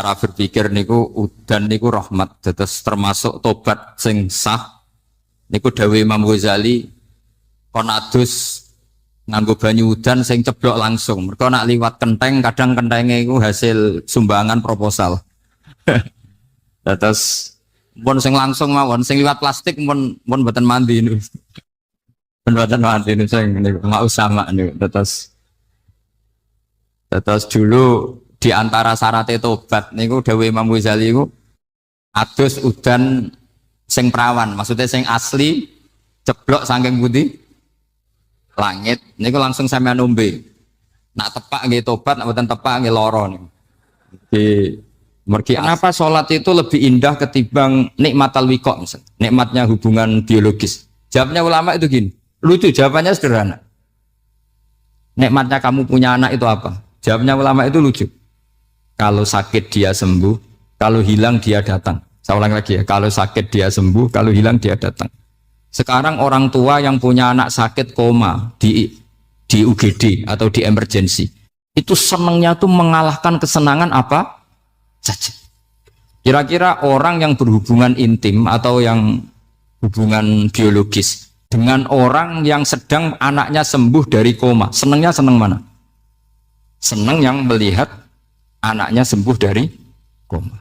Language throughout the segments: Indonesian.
cara berpikir niku udan niku rahmat, terus termasuk tobat sing sah niku dawuh Imam Ghazali kon adus nganggo banyu udan sing ceblok langsung. Mergo nak liwat kenteng kadang kentenge iku hasil sumbangan proposal. Terus pun sing langsung mawon, sing liwat plastik pun mboten mandi niku. Pun mboten mandi niku sing niku mau sama niku. Terus dulu di antara syarat tobat niku dawuh Imam Ghazali niku adus udan sing prawan, maksudnya sing asli ceblok saking putih langit niku langsung sampean ombe. Nak tepak nggih tobat, nak mboten tepak nggih lara niku. Kenapa sholat itu lebih indah ketimbang nikmatal wiqo misalnya, nikmatnya hubungan biologis? Jawabnya ulama itu gini, lucu jawabannya sederhana. Nikmatnya kamu punya anak itu apa? Jawabnya ulama itu lucu. Kalau sakit dia sembuh, kalau hilang dia datang. Saya ulang lagi ya, kalau sakit dia sembuh, kalau hilang dia datang. Sekarang orang tua yang punya anak sakit koma di UGD atau di emergency, itu senangnya tuh mengalahkan kesenangan apa saja. Kira-kira orang yang berhubungan intim atau yang hubungan biologis dengan orang yang sedang anaknya sembuh dari koma, senangnya senang mana? Senang yang melihat anaknya sembuh dari koma.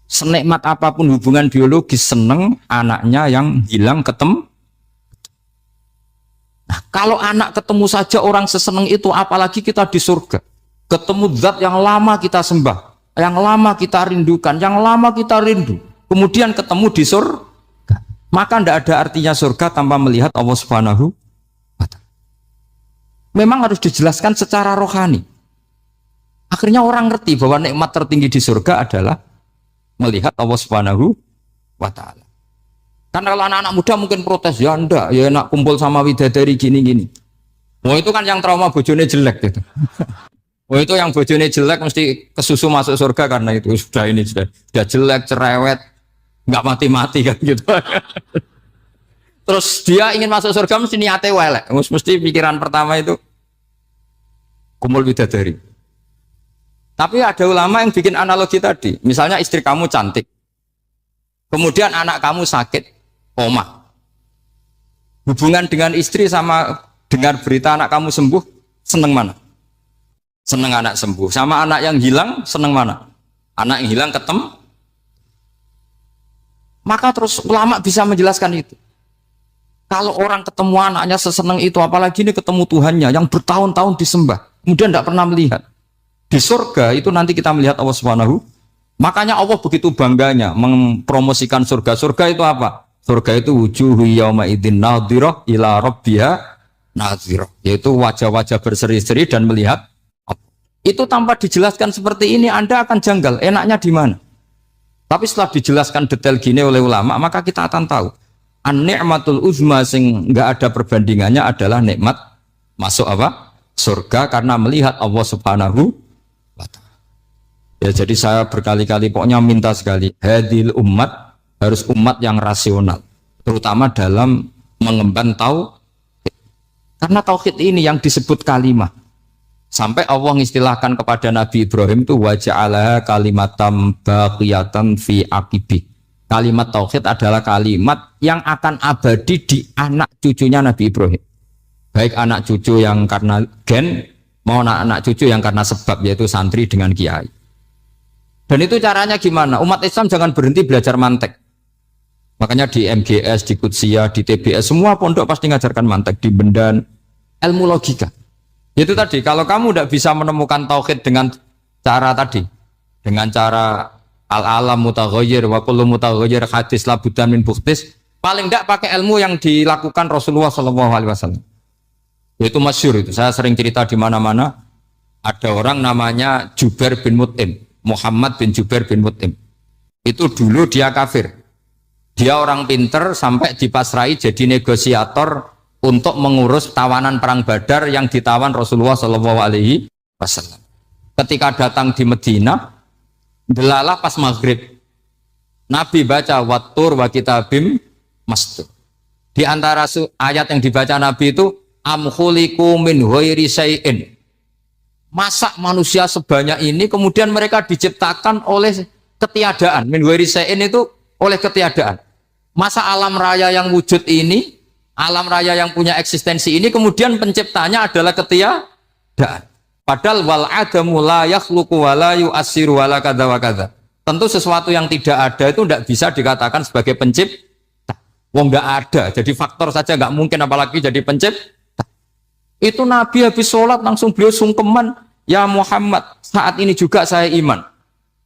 Senikmat apapun hubungan biologis, senang anaknya yang hilang ketemu. Nah, kalau anak ketemu saja orang seseneng itu, apalagi kita di surga. Ketemu zat yang lama kita sembah, yang lama kita rindukan, yang lama kita rindu. Kemudian ketemu di surga. Maka tidak ada artinya surga tanpa melihat Allah Subhanahu wa Ta'ala. Memang harus dijelaskan secara rohani. Akhirnya orang ngerti bahwa nikmat tertinggi di surga adalah melihat Allah Subhanahu wa Ta'ala. Karena kalau anak-anak muda mungkin protes, ya enggak, ya enak kumpul sama widadari gini-gini. Wah itu kan yang trauma bojone jelek gitu. Wah itu yang bojone jelek mesti kesusu masuk surga karena itu sudah jelek, cerewet, nggak mati-mati kan gitu. Terus dia ingin masuk surga mesti niate welek, mesti pikiran pertama itu kumpul widadari. Tapi ada ulama yang bikin analogi tadi. Misalnya istri kamu cantik. Kemudian anak kamu sakit, koma. Hubungan dengan istri sama dengar berita anak kamu sembuh, seneng mana? Seneng anak sembuh. Sama anak yang hilang, seneng mana? Anak yang hilang ketemu. Maka terus ulama bisa menjelaskan itu. Kalau orang ketemu anaknya seseneng itu, apalagi ini ketemu Tuhannya yang bertahun-tahun disembah, kemudian tidak pernah melihat. Di surga itu nanti kita melihat Allah Subhanahu. Makanya Allah begitu bangganya mempromosikan surga. Surga itu apa? Surga itu wujuhu yauma idzin nadhirah ila rabbiha nadhirah. Yaitu wajah-wajah berseri-seri dan melihat. Itu tanpa dijelaskan seperti ini Anda akan janggal. Enaknya di mana? Tapi setelah dijelaskan detail gini oleh ulama, maka kita akan tahu. An-ni'matul uzma sing enggak ada perbandingannya adalah nikmat masuk apa? Surga karena melihat Allah Subhanahu. Ya jadi saya berkali-kali pokoknya minta sekali hadil umat harus umat yang rasional terutama dalam mengemban tauhid, karena tauhid ini yang disebut kalimah sampai Allah mengistilahkan kepada Nabi Ibrahim itu waja'ala kalimatam baqiyatan fi aqibi. Kalimat tauhid adalah kalimat yang akan abadi di anak cucunya Nabi Ibrahim, baik anak cucu yang karena gen mau anak cucu yang karena sebab, yaitu santri dengan kiai. Dan itu caranya gimana? Umat Islam jangan berhenti belajar mantek. Makanya di MGS, di Qudsiyah, di TBS, semua pondok pasti ngajarkan mantek, di Bendan, ilmu logika. Itu tadi, kalau kamu tidak bisa menemukan tauhid dengan cara tadi, dengan cara al-alam mutaghayyir wa kullu mutaghayyir hadis labudan min bukhtis, paling tidak pakai ilmu yang dilakukan Rasulullah SAW. Itu masyhur itu. Saya sering cerita di mana-mana. Ada orang namanya Jubair bin Mut'im. Muhammad bin Jubair bin Mut'im. Itu dulu dia kafir. Dia orang pinter sampai dipasrai jadi negosiator untuk mengurus tawanan perang Badar yang ditawan Rasulullah SAW. Ketika datang di Medina, delalah pas maghrib, Nabi baca wattur wa kitabim mastur. Di antara ayat yang dibaca Nabi itu am khuliqu min ghairi syai'in. Masa manusia sebanyak ini kemudian mereka diciptakan oleh ketiadaan. Min ghairi syai'in itu oleh ketiadaan. Masa alam raya yang wujud ini, alam raya yang punya eksistensi ini kemudian penciptanya adalah ketiadaan. Padahal wal adamu la yakhluqu wa la yu'assiru wa la kadza wa kadza. Tentu sesuatu yang tidak ada itu tidak bisa dikatakan sebagai pencipta. Wong nggak ada, jadi faktor saja nggak mungkin apalagi jadi pencipta. Itu Nabi habis sholat langsung beliau sungkeman, ya Muhammad, saat ini juga saya iman.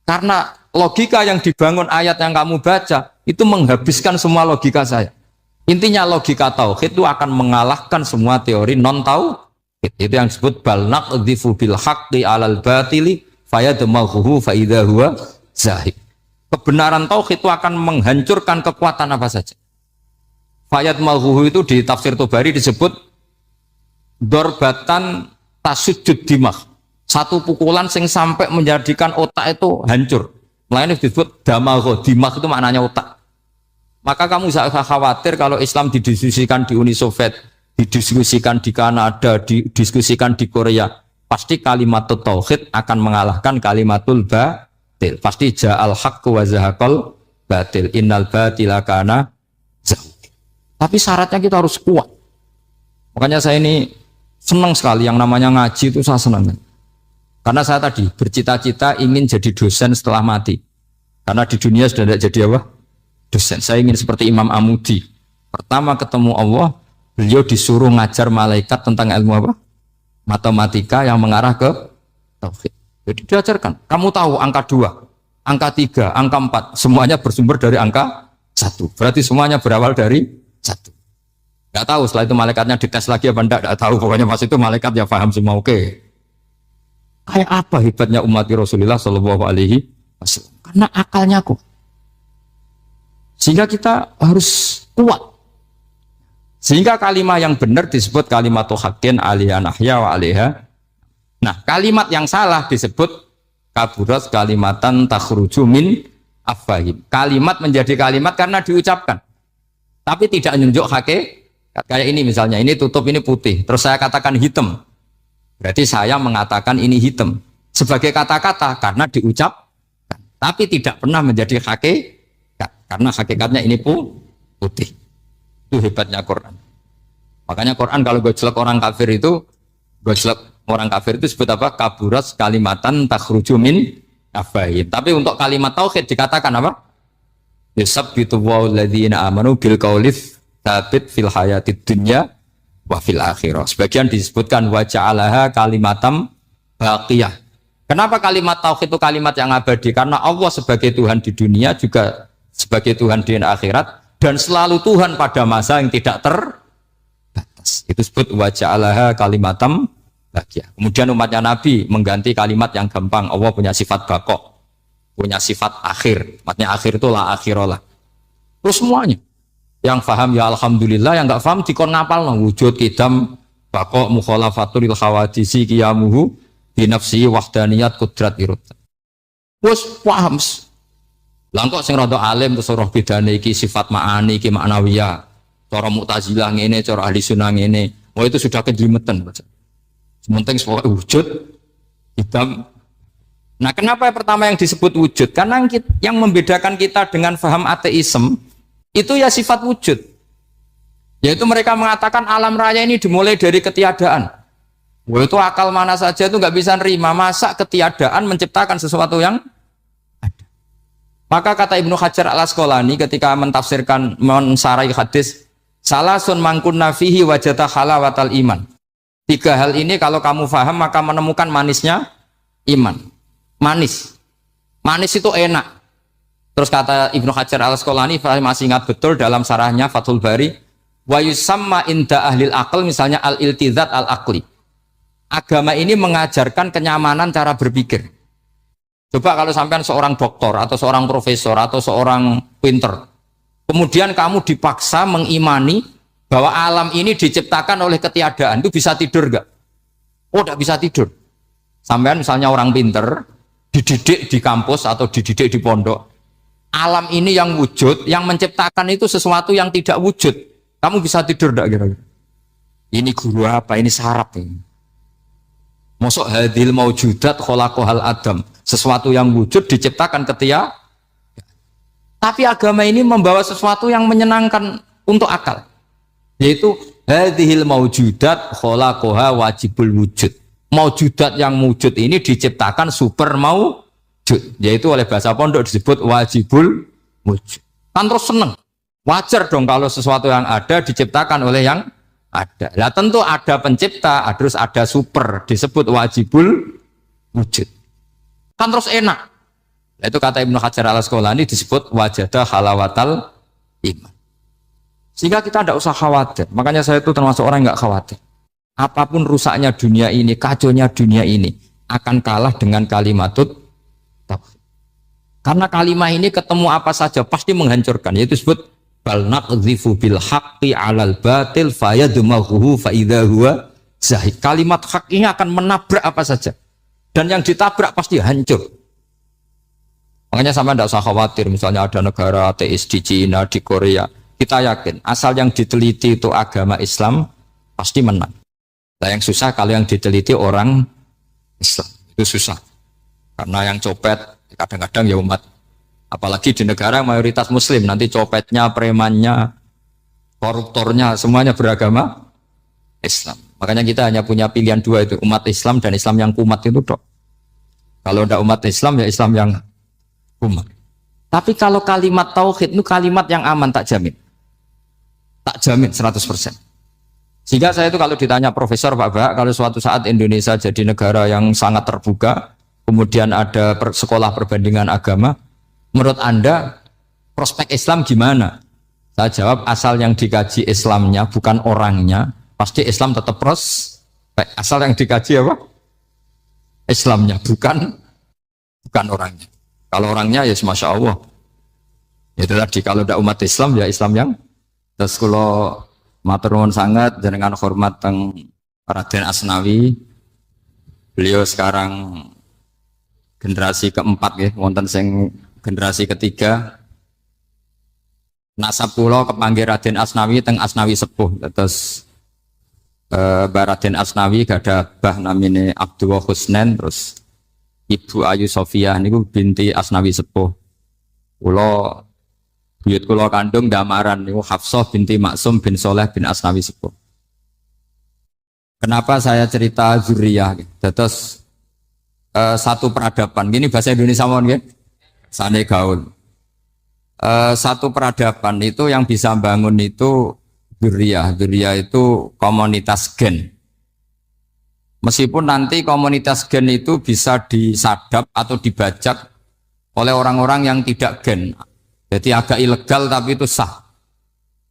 Karena logika yang dibangun ayat yang kamu baca itu menghabiskan semua logika saya. Intinya logika tauhid itu akan mengalahkan semua teori non tauhid. Itu yang disebut bal naqdhifu bil haqqi 'alal batili fayadmaghuhu fa idza huwa zahid. Kebenaran tauhid itu akan menghancurkan kekuatan apa saja. Fayadmaghuhu itu di tafsir Tobari disebut dorbatan tasujud dimah, satu pukulan sing sampai menjadikan otak itu hancur. Lainnya disebut damagho, dimah itu maknanya otak. Maka kamu jangan khawatir kalau Islam didiskusikan di Uni Soviet, didiskusikan di Kanada, didiskusikan di Korea, pasti kalimatul tauhid akan mengalahkan kalimatul batil. Pasti ja'al haqqu wa zahaqal batil, innal batila kana zahuq. Tapi syaratnya kita harus kuat. Makanya saya ini senang sekali yang namanya ngaji itu saya senang. Karena saya tadi bercita-cita ingin jadi dosen setelah mati. Karena di dunia sudah tidak jadi apa? Dosen. Saya ingin seperti Imam Amudi. Pertama ketemu Allah, beliau disuruh ngajar malaikat tentang ilmu apa? Matematika yang mengarah ke tauhid. Jadi diajarkan. Kamu tahu angka 2, angka 3, angka 4, semuanya bersumber dari angka 1. Berarti semuanya berawal dari 1. Nggak tahu setelah itu malaikatnya dites lagi apa enggak tahu, pokoknya pas itu malaikat ya paham semua. Oke. Kayak apa hebatnya umat Rasulullah Shallallahu Alaihi Wasallam? Karena akalnya kuat. Sehingga kita harus kuat. Sehingga kalimat yang benar disebut kalimatul haqqin alaiha nahya wa alaiha. Nah, kalimat yang salah disebut kaburat kalimatan takhruju min afwahim. Kalimat menjadi kalimat karena diucapkan, tapi tidak menunjuk hakikat. Kayak ini misalnya, ini tutup, ini putih, terus saya katakan hitam, berarti saya mengatakan ini hitam sebagai kata-kata karena diucapkan, tapi tidak pernah menjadi hakikat karena hakikatnya ini putih. Itu hebatnya Quran. Makanya Quran kalau gojlek orang kafir itu, gojlek orang kafir itu sebut apa? Kaburat kalimatan takhruju min afwahim. Tapi untuk kalimat tauhid dikatakan apa? Yusabbitu walladzina amanu bil qaulif tsabit fil hayatid dunya wa fil akhirah. Sebagian disebutkan wa ja'alaha kalimatam baqiyah. Kenapa kalimat tauhid itu kalimat yang abadi? Karena Allah sebagai Tuhan di dunia juga sebagai Tuhan di akhirat, dan selalu Tuhan pada masa yang tidak terbatas. Itu disebut wa ja'alaha kalimatam baqiyah. Kemudian umatnya Nabi mengganti kalimat yang gampang. Allah punya sifat baqo, punya sifat akhir. Maksudnya akhir itu la akhirah. Terus semuanya yang paham ya alhamdulillah, yang nggak paham dikon ngapal no. Wujud kidam baqo mukhalafatul khawadisi qiyamuhu bi nafsi wahdaniyat qudrat irad. Wes paham. Lah kok sing rada alim terus roh bedane iki sifat ma'ani iki maknawiyah. Cara Mu'tazilah ngene, cara ahli sunnah ngene. Wah itu sudah kejlimetan. Sementing wujud kidam. Nah, kenapa pertama yang disebut wujud? Karena yang membedakan kita dengan paham ateisme itu ya sifat wujud, yaitu mereka mengatakan alam raya ini dimulai dari ketiadaan. Wah itu akal mana saja itu nggak bisa nerima, masa ketiadaan menciptakan sesuatu yang ada. Maka kata Ibnu Hajar al Asqalani ketika mentafsirkan mensarai hadis salasun mangkunna fihi wajata halawatal iman. 3 hal ini kalau kamu paham maka menemukan manisnya iman. Manis itu enak. Terus kata Ibnu Hajar al Asqalani, saya masih ingat betul dalam sarahnya Fathul Bari, wa yusamma inda ahlil aql, misalnya al iltizat al aqli. Agama ini mengajarkan kenyamanan cara berpikir. Coba kalau sampean seorang doktor atau seorang profesor atau seorang pinter, kemudian kamu dipaksa mengimani bahwa alam ini diciptakan oleh ketiadaan, itu bisa tidur gak? Oh, tidak bisa tidur. Sampean misalnya orang pinter dididik di kampus atau dididik di pondok, alam ini yang wujud, yang menciptakan itu sesuatu yang tidak wujud. Kamu bisa tidur enggak kira-kira? Ini guru apa? Ini sarap ini. Mosok hadil maujudat khalaqahal adam, sesuatu yang wujud diciptakan ketika. Tapi agama ini membawa sesuatu yang menyenangkan untuk akal, yaitu hadhil maujudat khalaqaha wajibul wujud. Maujudat yang wujud ini diciptakan super maujud, yaitu oleh bahasa pondok disebut wajibul wujud. Kan terus seneng, wajar dong kalau sesuatu yang ada diciptakan oleh yang ada. Lah tentu ada pencipta, terus ada super, disebut wajibul wujud. Kan terus enak. Nah, itu kata Ibnu Hajar al-Asqalani disebut wajadah halawatal iman. Sehingga kita tidak usah khawatir. Makanya saya itu termasuk orang yang nggak khawatir. Apapun rusaknya dunia ini, kacaunya dunia ini, akan kalah dengan kalimatut tauhid. Karena kalimat ini ketemu apa saja pasti menghancurkan. Yaitu disebut bal naqdhifu bil haqqi 'alal batil fayadmaghuhu fa idza huwa zahid. Kalimat hak ini akan menabrak apa saja. Dan yang ditabrak pasti hancur. Makanya sama tidak usah khawatir misalnya ada negara ateis di Cina, di Korea. Kita yakin asal yang diteliti itu agama Islam pasti menang. Nah, yang susah kalau yang diteliti orang Islam. Itu susah. Karena yang copet kadang-kadang ya umat. Apalagi di negara mayoritas muslim, nanti copetnya, premannya, koruptornya, semuanya beragama Islam. Makanya kita hanya punya pilihan dua itu, umat Islam dan Islam yang kumat itu dok. Kalau tidak umat Islam, ya Islam yang kumat. Tapi kalau kalimat tauhid itu kalimat yang aman, tak jamin. Tak jamin 100%. Sehingga saya itu kalau ditanya profesor Pak Bak, kalau suatu saat Indonesia jadi negara yang sangat terbuka, kemudian ada sekolah perbandingan agama, menurut Anda prospek Islam gimana? Saya jawab asal yang dikaji Islamnya bukan orangnya, pasti Islam tetap prospek. Asal yang dikaji apa? Islamnya bukan orangnya. Kalau orangnya ya Masya Allah. Itu tadi kalau tidak umat Islam ya Islam yang. Terus kalau matur nuwun sangat dengan hormat teng Raden Asnawi, beliau sekarang generasi keempat ya, wonten sing generasi ketiga. Nasab kula kepanggih Raden Asnawi teng Asnawi sepuh. Terus Mbak Raden Asnawi gada bah namine Abdullah Husnen, terus Ibu Ayu Sofia niku binti Asnawi sepuh. Kula buyut kula kandung damaran niku Hafsah binti Maksum bin Soleh bin Asnawi sepuh. Kenapa saya cerita zuriyah? Terus satu peradaban. Gini bahasa Indonesia mohon nggih. Sane gaul. Satu peradaban itu yang bisa bangun itu zuriyah. Zuriyah itu komunitas gen. Meskipun nanti komunitas gen itu bisa disadap atau dibajak oleh orang-orang yang tidak gen. Jadi agak ilegal tapi itu sah.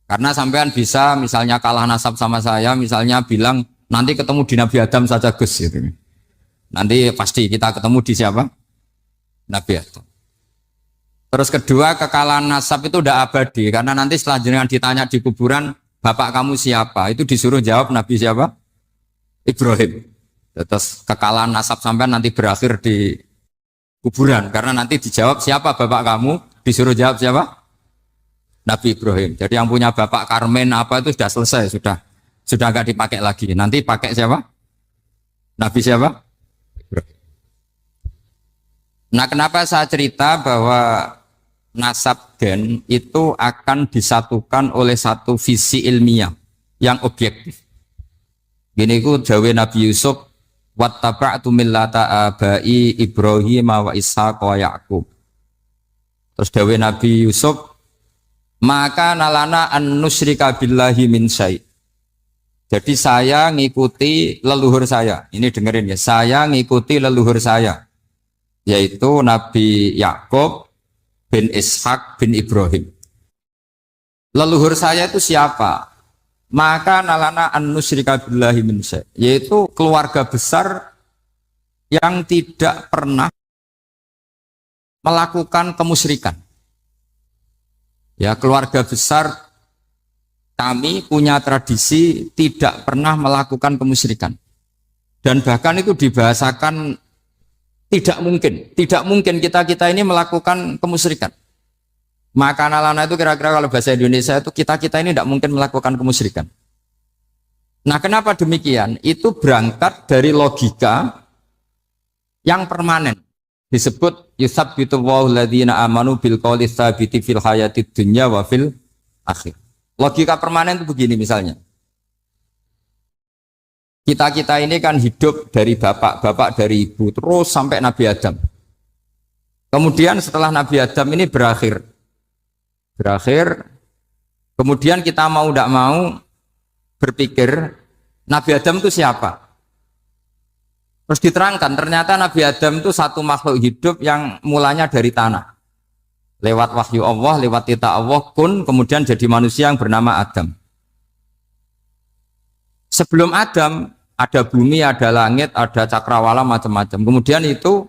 Karena sampean bisa misalnya kalah nasab sama saya, misalnya bilang nanti ketemu di Nabi Adam saja Gus gitu. Nanti pasti kita ketemu di siapa? Nabi Adam. Terus kedua, kekalahan nasab itu udah abadi karena nanti setelah jenengan ditanya di kuburan, bapak kamu siapa? Itu disuruh jawab Nabi siapa? Ibrahim. Terus kekalahan nasab sampean nanti berakhir di kuburan karena nanti dijawab siapa bapak kamu, disuruh jawab siapa? Nabi Ibrahim. Jadi yang punya bapak Karmen apa itu sudah selesai, sudah nggak dipakai lagi. Nanti pakai siapa? Nabi siapa? Ibrahim. Nah, kenapa saya cerita bahwa nasab gen itu akan disatukan oleh satu visi ilmiah yang objektif. Gini ku jawe Nabi Yusuf, wattaba'tu millata abai Ibrahim wa Ishaq wa Yaqub. Terus dawe Nabi Yusuf, maka nalana an nusyrika billahi min syai'. Jadi saya ngikuti leluhur saya. Ini dengerin ya, saya ngikuti leluhur saya, yaitu Nabi Yakub bin Ishak bin Ibrahim. Leluhur saya itu siapa? Maka nalana an nusyrika billahi min syai', yaitu keluarga besar yang tidak pernah melakukan kemusyrikan. Ya, keluarga besar kami punya tradisi tidak pernah melakukan kemusyrikan. Dan bahkan itu dibahasakan tidak mungkin kita ini melakukan kemusyrikan. Maka nalana itu kira-kira kalau bahasa Indonesia itu kita ini tidak mungkin melakukan kemusyrikan. Nah, kenapa demikian? Itu berangkat dari logika yang permanen. Disebut yusabbitu Allahu alladziina amanu bil qouli tsabiti fil hayatid dunya wa fil akhir. Logika permanen itu begini misalnya. Kita ini kan hidup dari bapak dari ibu terus sampai Nabi Adam. Kemudian setelah Nabi Adam ini berakhir, kemudian kita mau tidak mau berpikir Nabi Adam itu siapa? Terus diterangkan ternyata Nabi Adam itu satu makhluk hidup yang mulanya dari tanah. Lewat wahyu Allah, lewat titah Allah kun, kemudian jadi manusia yang bernama Adam. Sebelum Adam ada bumi, ada langit, ada cakrawala macam-macam. Kemudian itu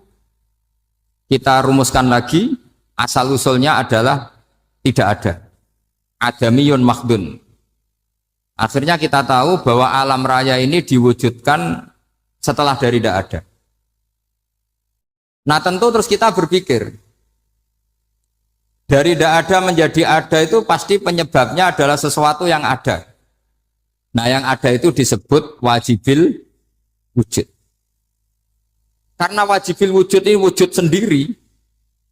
kita rumuskan lagi, asal usulnya adalah tidak ada. Adamiyun makhdun. Akhirnya kita tahu bahwa alam raya ini diwujudkan setelah dari tidak ada. Nah tentu terus kita berpikir, dari tidak ada menjadi ada itu pasti penyebabnya adalah sesuatu yang ada. Nah yang ada itu disebut wajibil wujud. Karena wajibil wujud ini wujud sendiri,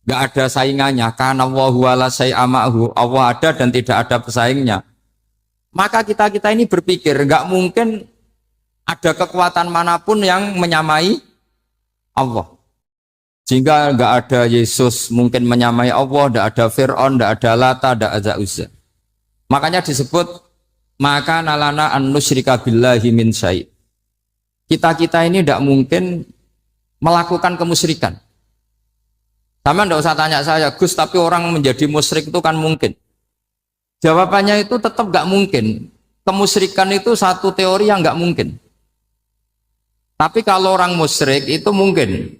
nggak ada saingannya. Karena Allahu ala syai'amahu, Allah ada dan tidak ada pesaingnya. Maka kita ini berpikir nggak mungkin ada kekuatan manapun yang menyamai Allah. Sehingga nggak ada Yesus mungkin menyamai Allah, nggak ada Fir'aun, nggak ada Lata, nggak ada Uzza. Makanya disebut maka nalana an nusyrika billahi min syai'. Kita ini tidak mungkin melakukan kemusyrikan. Sama nggak usah tanya saya, Gus, tapi orang menjadi musyrik itu kan mungkin. Jawabannya itu tetap nggak mungkin. Kemusyrikan itu satu teori yang nggak mungkin. Tapi kalau orang musyrik itu mungkin.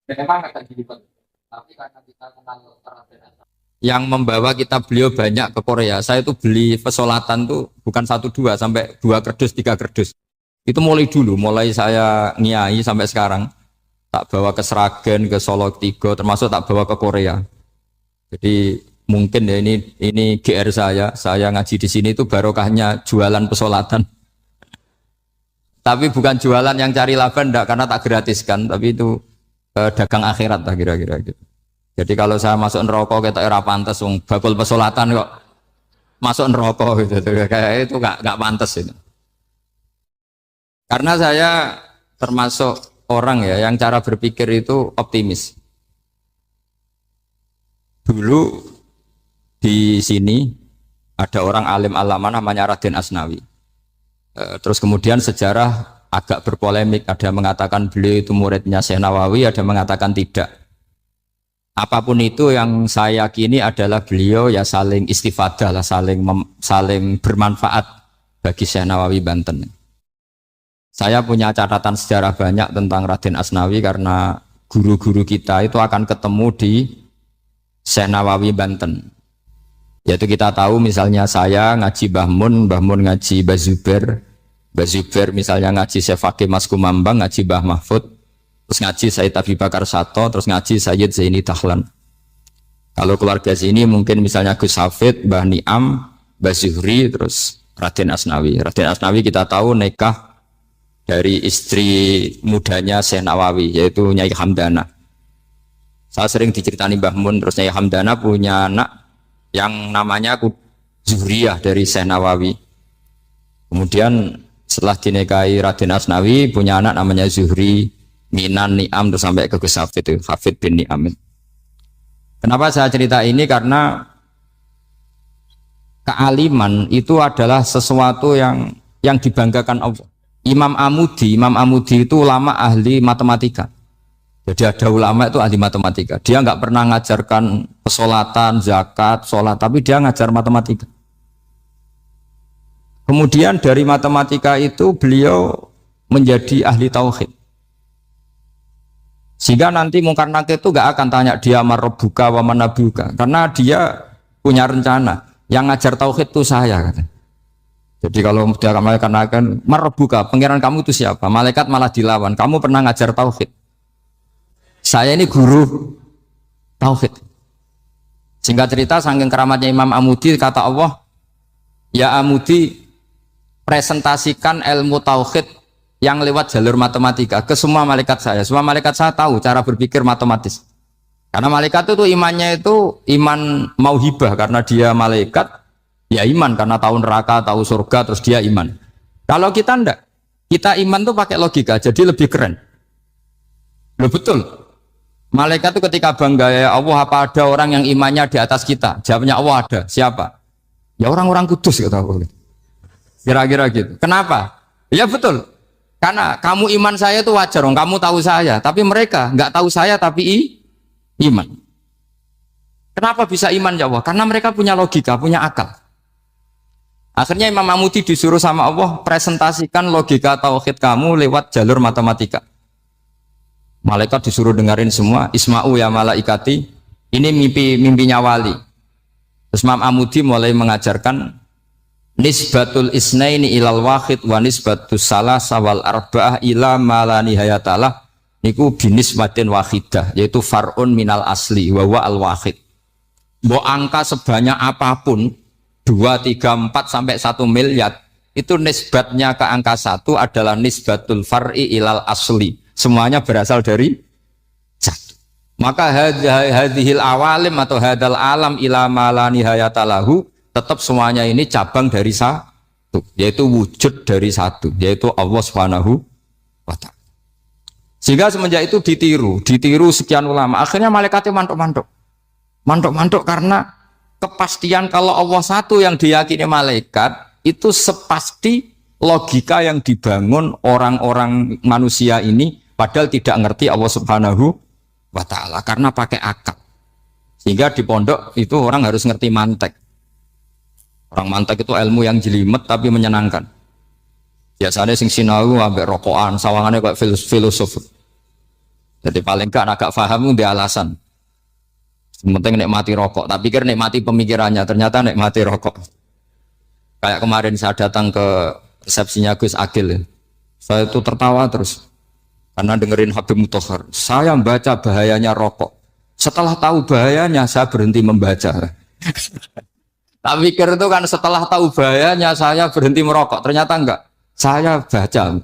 Tapi karena kita kenal yang membawa kita beliau banyak ke Korea. Saya itu beli pesolatan tuh bukan 1 2 sampai 2 kerdus 3 kerdus. Itu mulai dulu, mulai saya ngiai sampai sekarang. Tak bawa ke Sragen, ke Solo 3, termasuk tak bawa ke Korea. Jadi mungkin ya ini GR saya ngaji di sini itu barokahnya jualan pesolatan. Tapi bukan jualan yang cari laba enggak, karena tak gratiskan, tapi itu dagang akhirat lah kira-kira gitu. Jadi kalau saya masuk neraka kita era pantas wong bakul pesolatan kok masuk neraka gitu. Kayak itu enggak pantas itu. Karena saya termasuk orang ya yang cara berpikir itu optimis. Dulu di sini ada orang alim alama namanya Raden Asnawi. Terus kemudian sejarah agak berpolemik, ada yang mengatakan beliau itu muridnya Syekh Nawawi, ada yang mengatakan tidak. Apapun itu yang saya yakini adalah beliau ya saling istifadah lah, saling bermanfaat bagi Syekh Nawawi Banten. Saya punya catatan sejarah banyak tentang Raden Asnawi karena guru-guru kita itu akan ketemu di Syekh Nawawi Banten. Yaitu kita tahu misalnya saya ngaji Mbah Mun ngaji Mbah Zubair misalnya ngaji Syekh Fakih Mas Kumambang, ngaji Mbah Mahfud, terus ngaji Sayyid Abi Bakar Sato, terus ngaji Sayyid Zaini Dahlan. Kalau keluarga sini mungkin misalnya Gus Hafid, Mbah Niam, Mbah Zuhri, terus Raden Asnawi. Raden Asnawi kita tahu nikah dari istri mudanya Syekh Nawawi, yaitu Nyai Hamdana. Saya sering diceritani Mbah Mun, terus Nyai Hamdana punya anak yang namanya Zuhriyah dari Syekh Nawawi. Kemudian setelah dinikahi Raden Asnawi punya anak namanya Zuhri, Minan, Niam, terus sampai ke Gus Hafid, Hafid bin Niam. Kenapa saya cerita ini? Karena kealiman itu adalah sesuatu yang dibanggakan Allah. Imam Amudi itu ulama ahli matematika. Jadi ada ulama itu ahli matematika. Dia nggak pernah ngajarkan pesolatan, zakat, sholat, tapi dia ngajar matematika. Kemudian dari matematika itu beliau menjadi ahli tauhid. Sehingga nanti Mungkar Nakir itu nggak akan tanya dia marabbuka wa manabuka, karena dia punya rencana. Yang ngajar tauhid itu saya, kata. Jadi kalau dia akan marabbuka, pangeran kamu itu siapa? Malaikat malah dilawan. Kamu pernah ngajar tauhid? Saya ini guru tauhid. Singkat cerita, saking keramatnya Imam Amudi, kata Allah, ya Amudi, presentasikan ilmu tauhid yang lewat jalur matematika ke semua malaikat saya. Semua malaikat saya tahu cara berpikir matematis. Karena malaikat itu imannya itu iman mauhibah karena dia malaikat, ya iman karena tahu neraka, tahu surga, terus dia iman. Kalau kita enggak, kita iman tuh pakai logika, jadi lebih keren. Loh betul. Malaikat itu ketika bangga, ya Allah, apa ada orang yang imannya di atas kita? Jawabnya Allah ada. Siapa? Ya orang-orang kudus kata Allah. Kira-kira gitu. Kenapa? Ya betul. Karena kamu iman saya itu wajar, kamu tahu saya, tapi mereka nggak tahu saya tapi iman. Kenapa bisa iman ya Allah? Karena mereka punya logika, punya akal. Akhirnya Imam Mamudi disuruh sama Allah presentasikan logika tauhid kamu lewat jalur matematika. Malaikat disuruh dengerin semua. Isma'u ya malaikati, ini mimpinya wali. Terus Imam Mamudi mulai mengajarkan nisbatul isnaini ilal wahid wa nisbatus salasa wal arba'ah ila ma la nihayatalah. Niku binisbatin wahidah, yaitu far'un minal asli wa wa al wahid. Mbok angka sebanyak apapun 2, 3, 4 sampai 1 miliar itu nisbatnya ke angka 1 adalah nisbatul far'i ilal asli. Semuanya berasal dari 1. Maka hadhil awalim atau hadal alam ila ma la nihayatalahu, tetap semuanya ini cabang dari 1, yaitu wujud dari 1, yaitu Allah Subhanahu wa ta'ala. Sehingga semenjak itu ditiru sekian ulama. Akhirnya malaikatnya mantuk karena kepastian kalau Allah satu yang diyakini malaikat itu sepasti logika yang dibangun orang-orang manusia ini padahal tidak ngerti Allah Subhanahu wa ta'ala karena pakai akal. Sehingga di pondok itu orang harus ngerti mantek. Orang mantek itu ilmu yang jelimet tapi menyenangkan. Biasanya sing sinau ambek rokokan, sawangannya kayak filosof. Jadi paling gak agak paham dia alasan. Penting nikmati rokok, tapi pikir nikmati pemikirannya, ternyata nikmati rokok. Kayak kemarin saya datang ke resepsinya Gus Agil, saya itu tertawa terus karena dengerin Habib Mutahar. Saya membaca bahayanya rokok. Setelah tahu bahayanya, saya berhenti membaca. Tak pikir itu kan setelah tahu bahayanya saya berhenti merokok. Ternyata enggak. Saya baca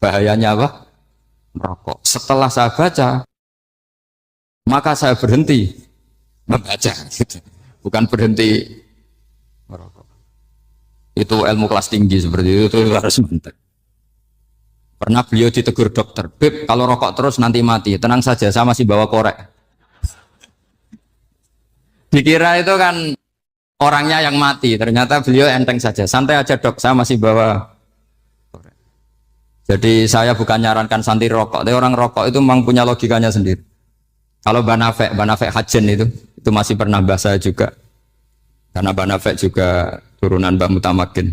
bahayanya apa? Merokok. Setelah saya baca, maka saya berhenti membaca. Bukan berhenti merokok. Itu ilmu kelas tinggi seperti itu harus mantap. Pernah beliau ditegur dokter, Beb, kalau rokok terus nanti mati. Tenang saja, saya masih bawa korek. Dikira itu kan orangnya yang mati, ternyata beliau enteng saja. Santai aja dok, saya masih bawa. Jadi saya bukan nyarankan santri rokok, tapi orang rokok itu memang punya logikanya sendiri. Kalau Banafek Hajen itu masih pernah mbah saya juga. Karena Banafek juga turunan Mbah Mutamakin.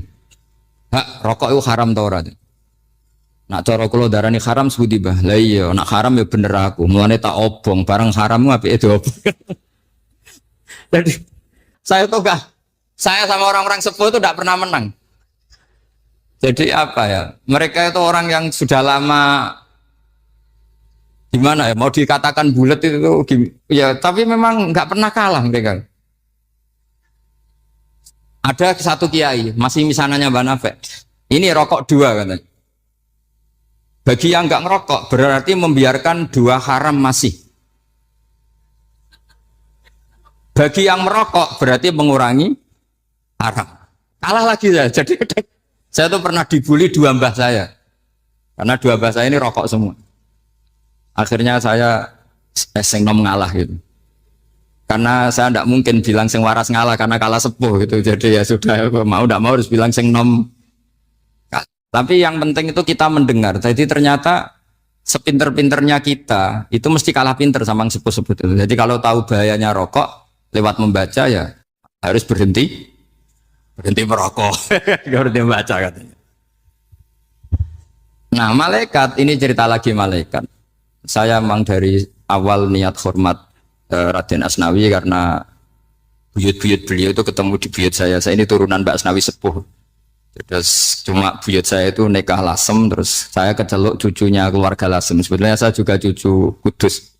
Hak, rokok itu haram tau ora? Nak cara kula darani haram sebuti bah. Lah iya, nak haram ya bener aku. Mulane tak obong, barang haram apike diobong. Jadi saya tuh saya sama orang-orang sepuh itu tidak pernah menang. Jadi apa ya? Mereka itu orang yang sudah lama gimana ya? Mau dikatakan bulat itu ya, tapi memang nggak pernah kalah mereka. Ada satu kiai masih misananya Mbak Nafek. Ini rokok 2 katanya. Bagi yang nggak ngerokok berarti membiarkan 2 haram masih. Bagi yang merokok berarti mengurangi haram. Kalah lagi ya. Jadi saya tuh pernah dibully 2 mbah saya. Karena 2 mbah saya ini rokok semua. Akhirnya saya sing nom ngalah gitu. Karena saya tidak mungkin bilang sing waras ngalah karena kalah sepuh gitu. Jadi ya sudah, mau tidak mau harus bilang sing nom. Tapi yang penting itu kita mendengar. Jadi ternyata sepinter-pinternya kita itu mesti kalah pinter sama yang sepuh-sepuh itu. Jadi kalau tahu bahayanya rokok lewat membaca ya harus berhenti merokok. Berhenti membaca katanya. Nah malaikat ini cerita lagi malaikat. Saya memang dari awal niat hormat Raden Asnawi karena buyut-buyut beliau itu ketemu di buyut saya. Saya ini turunan Mbak Asnawi sepuh. Terus cuma buyut saya itu nikah Lasem, terus saya keceluk cucunya keluarga Lasem. Sebetulnya saya juga cucu Kudus.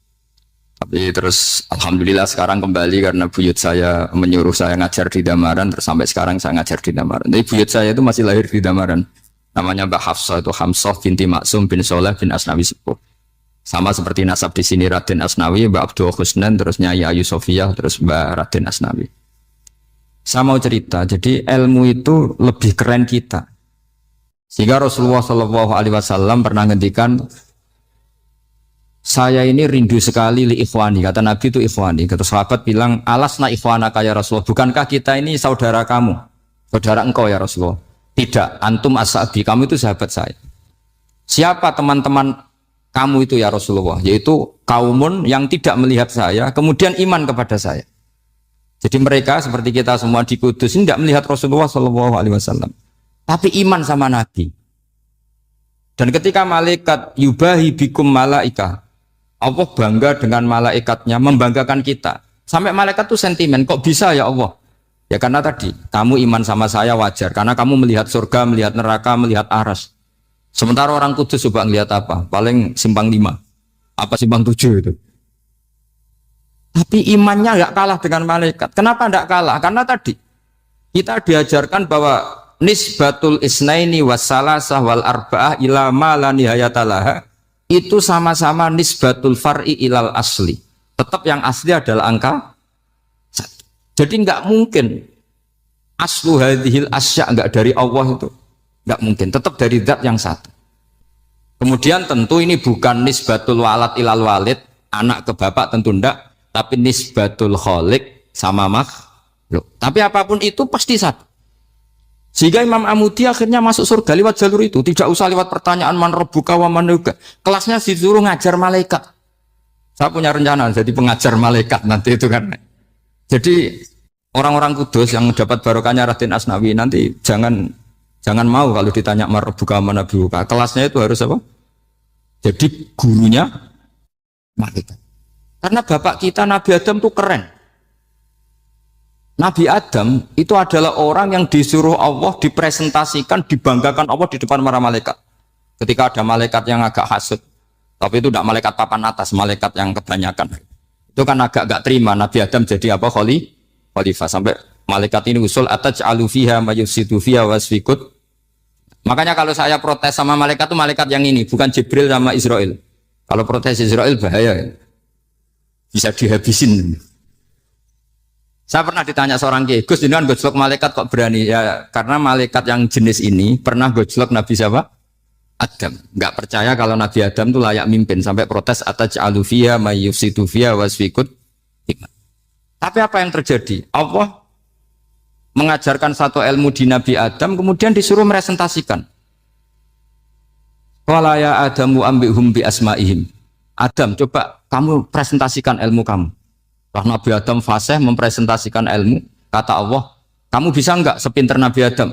Tapi terus alhamdulillah sekarang kembali karena buyut saya menyuruh saya ngajar di Damaran, terus sampai sekarang saya ngajar di Damaran. Jadi buyut saya itu masih lahir di Damaran. Namanya Mbak Hafsah, itu Hamsah binti Maksum bin Soleh bin Asnawi Sepuh. Sama seperti nasab di sini Raden Asnawi, Mbak Abdul Husnan, terus Nyai Ayu Sofiyah, terus Mbak Raden Asnawi. Saya mau cerita, jadi ilmu itu lebih keren kita. Sehingga Rasulullah Shallallahu Alaihi Wasallam pernah ngendikan, saya ini rindu sekali li ikhwani. Kata Nabi itu ikhwani. Kata sahabat bilang, alasna ikhwana kaya Rasulullah. Bukankah kita ini saudara kamu, saudara engkau ya Rasulullah? Tidak, antum ashabi, kamu itu sahabat saya. Siapa teman-teman kamu itu ya Rasulullah? Yaitu kaumun yang tidak melihat saya, kemudian iman kepada saya. Jadi mereka seperti kita semua di Kudus ini tidak melihat Rasulullah Shallallahu Alaihi Wasallam, tapi iman sama Nabi. Dan ketika malaikat yubahi bikum malaika, Allah bangga dengan malaikatnya, membanggakan kita. Sampai malaikat tuh sentimen, kok bisa ya Allah? Ya karena tadi, kamu iman sama saya wajar. Karena kamu melihat surga, melihat neraka, melihat aras. Sementara orang Kudus coba ngelihat apa? Paling simpang 5. Apa simpang 7 itu? Tapi imannya nggak kalah dengan malaikat. Kenapa nggak kalah? Karena tadi, kita diajarkan bahwa nisbatul isnaini wassalasah wal arba'ah ila ma la nihayatalaha itu sama-sama nisbatul far'i ilal asli. Tetap yang asli adalah angka 1. Jadi nggak mungkin aslu hadhil asya nggak dari Allah itu, nggak mungkin. Tetap dari zat yang 1. Kemudian tentu ini bukan nisbatul walad ilal walid, anak ke bapak tentu enggak, tapi nisbatul khaliq sama makhluk. Tapi apapun itu pasti 1. Sehingga Imam Amudi akhirnya masuk surga lewat jalur itu, tidak usah lewat pertanyaan man rabbuka wa man nabiyyuka. Kelasnya disuruh ngajar malaikat. Saya punya rencana jadi pengajar malaikat nanti itu kan. Jadi orang-orang Kudus yang dapat barokahnya Raden Asnawi nanti jangan mau kalau ditanya man rabbuka wa man nabiyyuka. Kelasnya itu harus apa? Jadi gurunya malaikat. Karena bapak kita Nabi Adam itu keren. Nabi Adam itu adalah orang yang disuruh Allah dipresentasikan, dibanggakan Allah di depan para malaikat. Ketika ada malaikat yang agak hasud, tapi itu tidak malaikat papan atas, malaikat yang kebanyakan. Itu kan agak gak terima Nabi Adam jadi apa? Khalifah. Sampai malaikat ini usul ataj'alu fiha mayufsidu fiha wasfikut. Makanya kalau saya protes sama malaikat itu malaikat yang ini, bukan Jibril sama Israel. Kalau protes Israel bahaya. Bisa dihabisin. Saya pernah ditanya seorang kiai, Gus, ini kan gojlok malaikat kok berani? Ya karena malaikat yang jenis ini pernah gojlok Nabi siapa? Adam. Nggak percaya kalau Nabi Adam itu layak mimpin, sampai protes ataj'alu fiha may yufsidu fiha wasfikut. Tapi apa yang terjadi? Allah mengajarkan satu ilmu di Nabi Adam, kemudian disuruh meresentasikan. Qala ya Adamu ambihum bi asma'ihim. Adam, coba kamu presentasikan ilmu kamu. Lah Nabi Adam fasih mempresentasikan ilmu, kata Allah, kamu bisa enggak sepinter Nabi Adam?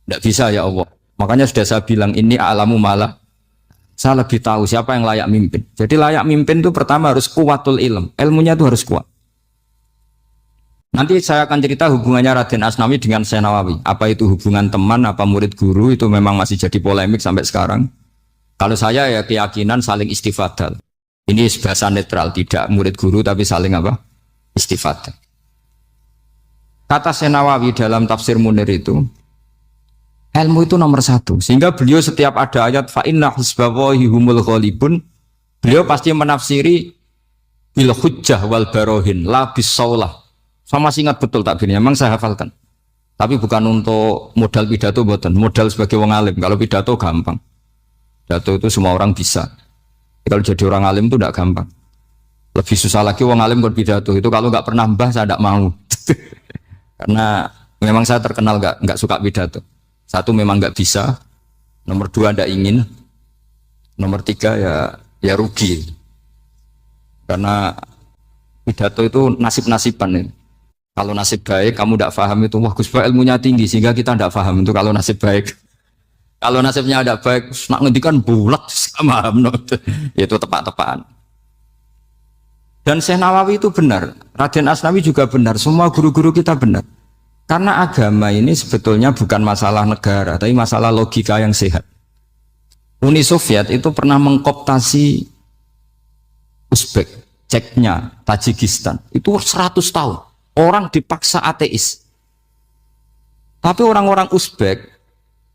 Enggak bisa ya Allah. Makanya sudah saya bilang ini alamu malah. Saya lebih tahu siapa yang layak mimpin. Jadi layak mimpin itu pertama harus kuwatul ilm. Ilmunya itu harus kuat. Nanti saya akan cerita hubungannya Raden Asnawi dengan Syekh Nawawi. Apa itu hubungan teman, apa murid guru, itu memang masih jadi polemik sampai sekarang. Kalau saya ya keyakinan saling istifadah. Ini bahasa netral, tidak murid guru tapi saling apa? Istifadah. Kata Syekh Nawawi dalam tafsir Munir itu, ilmu itu nomor 1. Sehingga beliau setiap ada ayat fa inna hizballahi humul ghalibun, beliau pasti menafsiri bil hujjah wal barohin la bisaulah. Saya masih ingat betul takbirnya, memang saya hafalkan. Tapi bukan untuk modal pidato, bukan modal sebagai wong alim. Kalau pidato gampang. Pidato itu semua orang bisa. Kalau jadi orang alim itu tidak gampang. Lebih susah lagi wong alim berpidato. Itu kalau nggak pernah mbah saya tidak mau. Karena memang saya terkenal nggak suka pidato. 1 memang nggak bisa. Nomor 2 tidak ingin. Nomor 3 ya rugi. Karena pidato itu nasib-nasiban. Kalau nasib baik kamu tidak paham itu, wah Gus Ba ilmunya tinggi sehingga kita tidak paham itu kalau nasib baik. Kalau nasibnya ada baik, nak ngendikan bulat sama itu tepat-tepatan. Dan Syekh Nawawi itu benar, Raden Asnawi juga benar, semua guru-guru kita benar. Karena agama ini sebetulnya bukan masalah negara, tapi masalah logika yang sehat. Uni Soviet itu pernah mengkooptasi Uzbek, Ceknya, Tajikistan. Itu 100 tahun. Orang dipaksa ateis. Tapi orang-orang Uzbek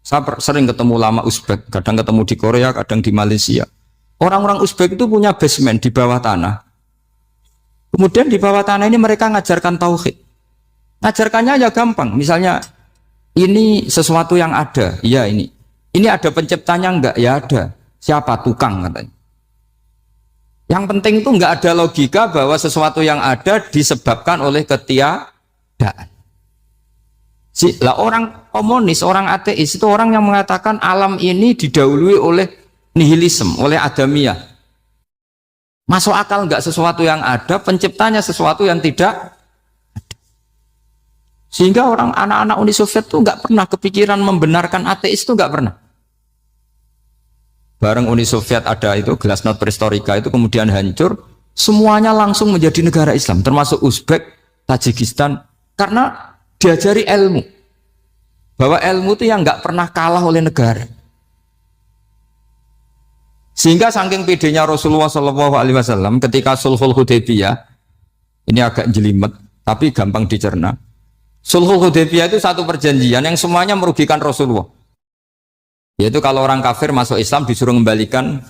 Saya sering ketemu ulama Uzbek, kadang ketemu di Korea, kadang di Malaysia. Orang-orang Uzbek itu punya basement di bawah tanah. Kemudian di bawah tanah ini mereka ngajarkan tauhid. Ngajarkannya ya gampang. Misalnya ini sesuatu yang ada, iya ini. Ini ada penciptanya enggak? Ya ada. Siapa? Tukang katanya. Yang penting itu enggak ada logika bahwa sesuatu yang ada disebabkan oleh ketiadaan. Lah orang komunis, orang ateis itu orang yang mengatakan alam ini didahului oleh nihilisme, oleh adamiyah. Masuk akal enggak sesuatu yang ada, penciptanya sesuatu yang tidak ada. Sehingga orang anak-anak Uni Soviet itu enggak pernah kepikiran membenarkan ateis, itu enggak pernah. Bareng Uni Soviet ada itu Glasnost Perestroika itu kemudian hancur, semuanya langsung menjadi negara Islam, termasuk Uzbek, Tajikistan, karena diajari ilmu. Bahwa ilmu itu yang enggak pernah kalah oleh negara. Sehingga saking pedenya Rasulullah SAW ketika Sulhul Hudaybiyah, ini agak jelimet, tapi gampang dicerna. Sulhul Hudaybiyah itu satu perjanjian yang semuanya merugikan Rasulullah. Yaitu kalau orang kafir masuk Islam disuruh kembalikan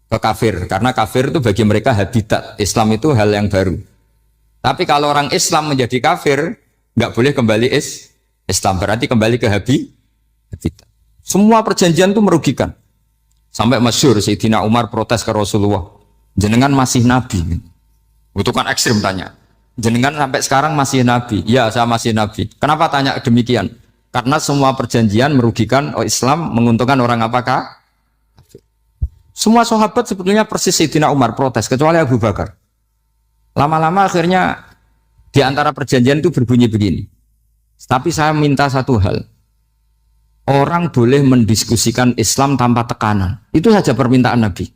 ke kafir, karena kafir itu bagi mereka habitat, Islam itu hal yang baru. Tapi kalau orang Islam menjadi kafir, nggak boleh kembali Islam, berarti kembali ke habitat. Semua perjanjian itu merugikan. Sampai masyhur Sayyidina Umar protes ke Rasulullah, jenengan masih nabi. Itu kan ekstrim tanya. Jenengan sampai sekarang masih nabi? Ya, saya masih nabi. Kenapa tanya demikian? Karena semua perjanjian merugikan Islam, menguntungkan orang apakah? Semua sahabat sebetulnya persis Sayyidina Umar protes, kecuali Abu Bakar. Lama-lama akhirnya di antara perjanjian itu berbunyi begini. Tapi saya minta satu hal. Orang boleh mendiskusikan Islam tanpa tekanan. Itu saja permintaan Nabi.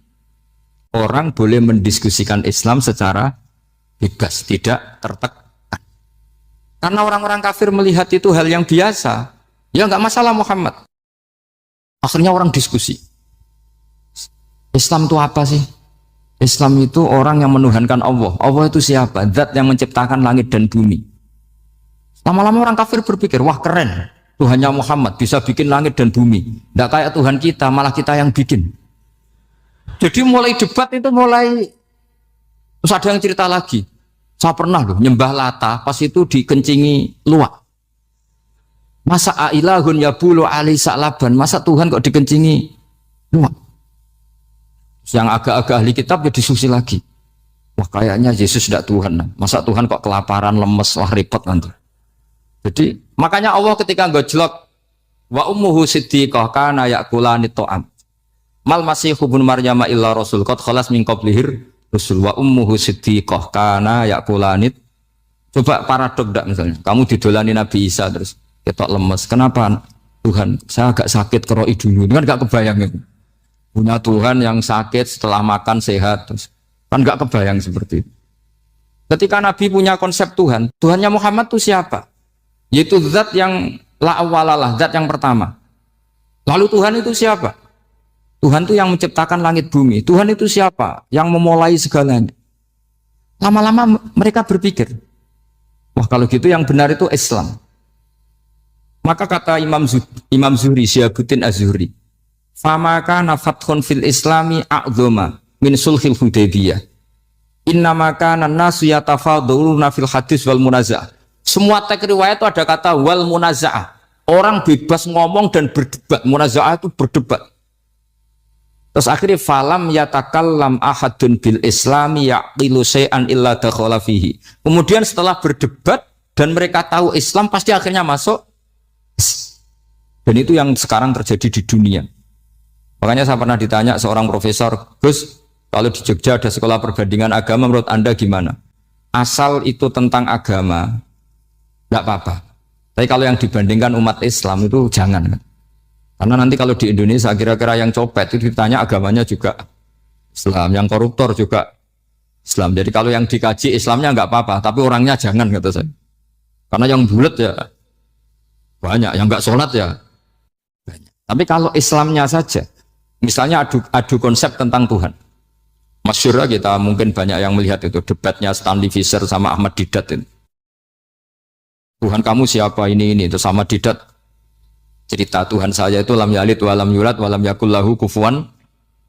Orang boleh mendiskusikan Islam secara bebas, tidak tertekan. Karena orang-orang kafir melihat itu hal yang biasa, ya nggak masalah Muhammad. Akhirnya orang diskusi. Islam itu apa sih? Islam itu orang yang menuhankan Allah. Allah itu siapa? Zat yang menciptakan langit dan bumi. Lama-lama orang kafir berpikir, wah keren, Tuhannya Muhammad bisa bikin langit dan bumi. Nggak kayak Tuhan kita, malah kita yang bikin. Jadi mulai debat itu terus ada yang cerita lagi. Saya pernah loh nyembah Lata, pas itu dikencingi luwak. Masa ailahun ya bulu ali sa'laban, masa Tuhan kok dikencingi luwak? Yang agak-agak ahli kitab ya diskusi lagi. Wah kayaknya Yesus tidak Tuhan. Masa Tuhan kok kelaparan, lemes, wah repot nanti. Jadi makanya Allah ketika gojlok wa ummuhu siddiqah kana yakulani ta'am. Mal masihu ibnu Maryam illa rasul qad khalas min qablihir Rasul wa ummuhu siddiqah kana yakulanit. Coba paradok enggak misalnya. Kamu didolani Nabi Isa terus ketok lemes. Kenapa? Tuhan, saya agak sakit keroi dulu. Kan enggak kebayang itu. Punya Tuhan yang sakit setelah makan sehat terus. Kan enggak kebayang seperti itu. Ketika Nabi punya konsep Tuhan, Tuhannya Muhammad itu siapa? Yaitu zat yang la awalalah, zat yang pertama. Lalu Tuhan itu siapa? Tuhan itu yang menciptakan langit bumi. Tuhan itu siapa? Yang memulai segalanya. Lama-lama mereka berpikir, wah kalau gitu yang benar itu Islam. Maka kata Imam Zuhri, Syihabuddin Az-Zuhri, famaka nafathun fil islami a'zoma min sulhil Hudaybiyah. Innamaka nasu yatafaduluna fil hadis wal munaza'ah. Semua teks riwayat itu ada kata wal munaza'ah. Orang bebas ngomong dan berdebat. Munaza'ah itu berdebat. Terus akhirnya falam yatakallam ahadun bil islami yaqilu syai'an illa dakhala fihi. Kemudian setelah berdebat dan mereka tahu Islam pasti akhirnya masuk. Dan itu yang sekarang terjadi di dunia. Makanya saya pernah ditanya seorang profesor, Gus, kalau di Jogja ada sekolah perbandingan agama menurut Anda gimana? Asal itu tentang agama enggak apa-apa. Tapi kalau yang dibandingkan umat Islam itu jangan. Karena nanti kalau di Indonesia kira-kira yang copet itu ditanya agamanya juga Islam, yang koruptor juga Islam. Jadi kalau yang dikaji Islamnya nggak apa-apa, tapi orangnya jangan kata saya. Karena yang bulat ya banyak, yang nggak sholat ya banyak. Tapi kalau Islamnya saja, misalnya adu konsep tentang Tuhan. Masyhur kita mungkin banyak yang melihat itu debatnya Stanley Fischer sama Ahmad Didat itu. Tuhan kamu siapa ini itu sama Didat. cerita Tuhan saya itu lam yalid walam yulad walam yakul lahu kufuwan.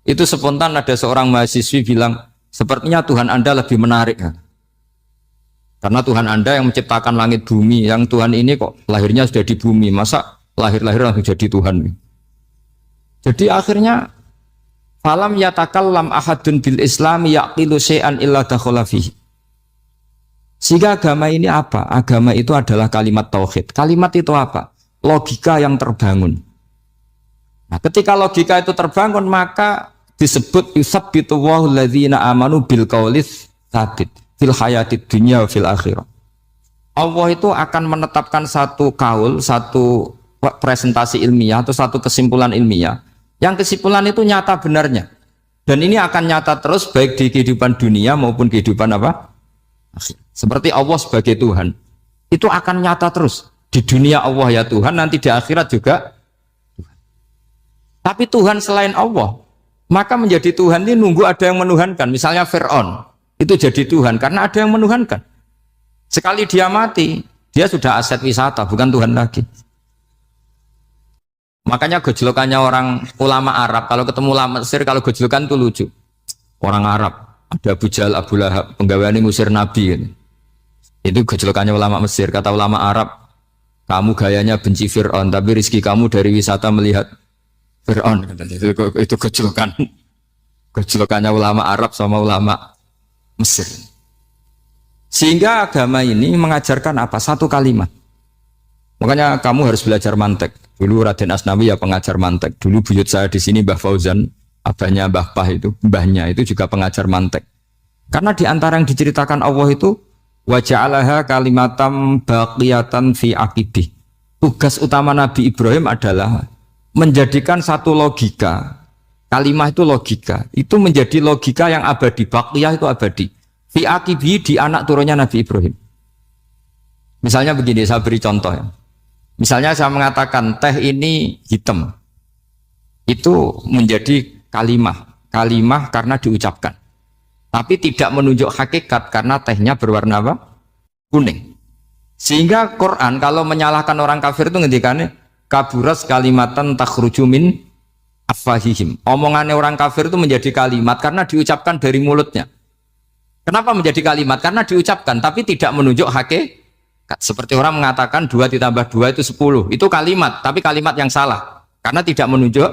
Itu spontan ada seorang mahasiswi bilang, sepertinya Tuhan Anda lebih menarik ya. Karena Tuhan Anda yang menciptakan langit bumi, yang Tuhan ini kok lahirnya sudah di bumi, masa lahir-lahir langsung jadi Tuhan. Jadi akhirnya falam yatakallam ahadun bil islami yaqilu syai'an illa dakhala fihi. Sehingga agama ini apa? Agama itu adalah kalimat tauhid. Kalimat itu apa? Logika yang terbangun. Nah, ketika logika itu terbangun, maka disebut yusabbitu Allahu alladzina amanu bil qaulis tsabit fil hayatid dunya wa fil akhirah. Allah itu akan menetapkan satu kaul, satu presentasi ilmiah atau satu kesimpulan ilmiah. Yang kesimpulan itu nyata benarnya. Dan ini akan nyata terus baik di kehidupan dunia maupun kehidupan apa? Seperti Allah sebagai Tuhan. Itu akan nyata terus. Di dunia Allah ya Tuhan, nanti di akhirat juga Tuhan. Tapi Tuhan selain Allah, maka menjadi Tuhan ini nunggu ada yang menuhankan. Misalnya Fir'aun, itu jadi Tuhan karena ada yang menuhankan. Sekali dia mati, dia sudah aset wisata, bukan Tuhan lagi. Makanya gejolokannya orang ulama Arab, kalau ketemu ulama Mesir, kalau gejolokan itu lucu. Orang Arab, ada Abu Jahal, Abu Lahab, penggaweane ngusir Nabi gitu. Itu gejolokannya ulama Mesir. Kata ulama Arab, kamu gayanya benci Fir'aun, tapi rizki kamu dari wisata melihat Fir'aun. Itu gejolokan. Gejolokannya ulama Arab sama ulama Mesir. Sehingga agama ini mengajarkan apa? Satu kalimat. Makanya kamu harus belajar mantek. Dulu Raden Asnawi ya pengajar mantek. Dulu buyut saya di sini Mbah Fauzan, abahnya Mbah Pah itu, mbahnya itu juga pengajar mantek. Karena di antara yang diceritakan Allah itu wa ja'alaha kalimatam baqiyatan fi aqibih. Tugas utama Nabi Ibrahim adalah menjadikan satu logika. Kalimah itu logika. Itu menjadi logika yang abadi. Baqiyah itu abadi. Fi aqibih, di anak turunnya Nabi Ibrahim. Misalnya begini, saya beri contoh ya. Misalnya saya mengatakan teh ini hitam. Itu menjadi kalimah. Kalimah karena diucapkan. Tapi tidak menunjuk hakikat karena tehnya berwarna apa? Kuning. Sehingga Quran kalau menyalahkan orang kafir itu ngendikannya kaburas kalimatan takhruju min afwahihim. Omongannya orang kafir itu menjadi kalimat karena diucapkan dari mulutnya. Kenapa menjadi kalimat? Karena diucapkan tapi tidak menunjuk hakikat. Seperti orang mengatakan 2 ditambah 2 itu 10. Itu kalimat, tapi kalimat yang salah karena tidak menunjuk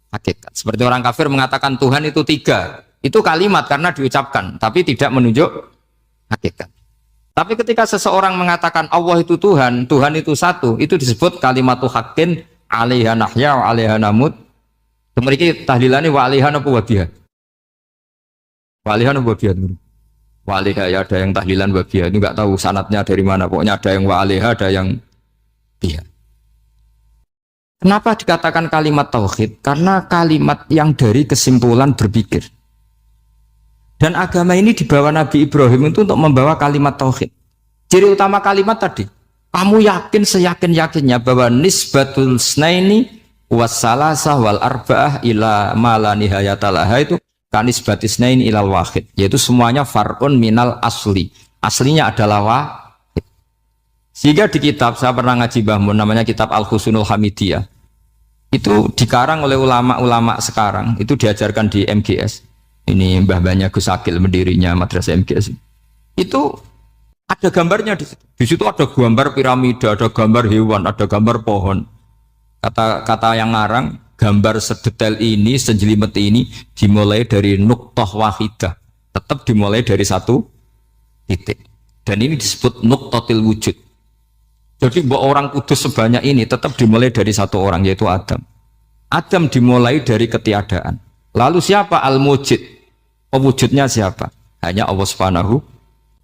hakikat. Seperti orang kafir mengatakan Tuhan itu 3. Itu kalimat karena diucapkan tapi tidak menunjuk hakikat. Tapi ketika seseorang mengatakan Allah itu Tuhan, Tuhan itu satu, itu disebut kalimatu haqqin 'alaiha nahya wa 'alaiha namut. Mriki tahlilane wa 'alaiha napa wa biha. Wa 'alaiha napa biha. Wa 'alaiha ya ada yang tahlilan wa biha, itu enggak tahu sanadnya dari mana, pokoknya ada yang wa 'alaiha, ada yang biha. Kenapa dikatakan kalimat tauhid? Karena kalimat yang dari kesimpulan berpikir. Dan agama ini dibawa Nabi Ibrahim itu untuk membawa kalimat tauhid. Ciri utama kalimat tadi, kamu yakin seyakin-yakinnya bahwa nisbatul snaini wassalasah wal arba'ah ila ma la nihayatalaha itu kanisbatis snaini ilal wahid, yaitu semuanya far'un minal asli. Aslinya adalah wahid. Sehingga di kitab, saya pernah ngaji Mbah Mun, namanya kitab Al-Husunul Hamidiyah. Itu dikarang oleh ulama-ulama sekarang, itu diajarkan di MGS. Ini mbah-mbahnya Gus Akil, pendirinya madrasah MGS. Itu ada gambarnya di situ. Di situ ada gambar piramida, ada gambar hewan, ada gambar pohon. Kata yang ngarang, gambar sedetail ini, sejelimet ini dimulai dari nuqtah wahidah. Tetap dimulai dari satu titik. Dan ini disebut nuqtatil wujud. Jadi bahwa orang kudus sebanyak ini tetap dimulai dari satu orang, yaitu Adam. Adam dimulai dari ketiadaan. Lalu siapa al-mujid? Pewujudnya siapa? Hanya Allah Subhanahu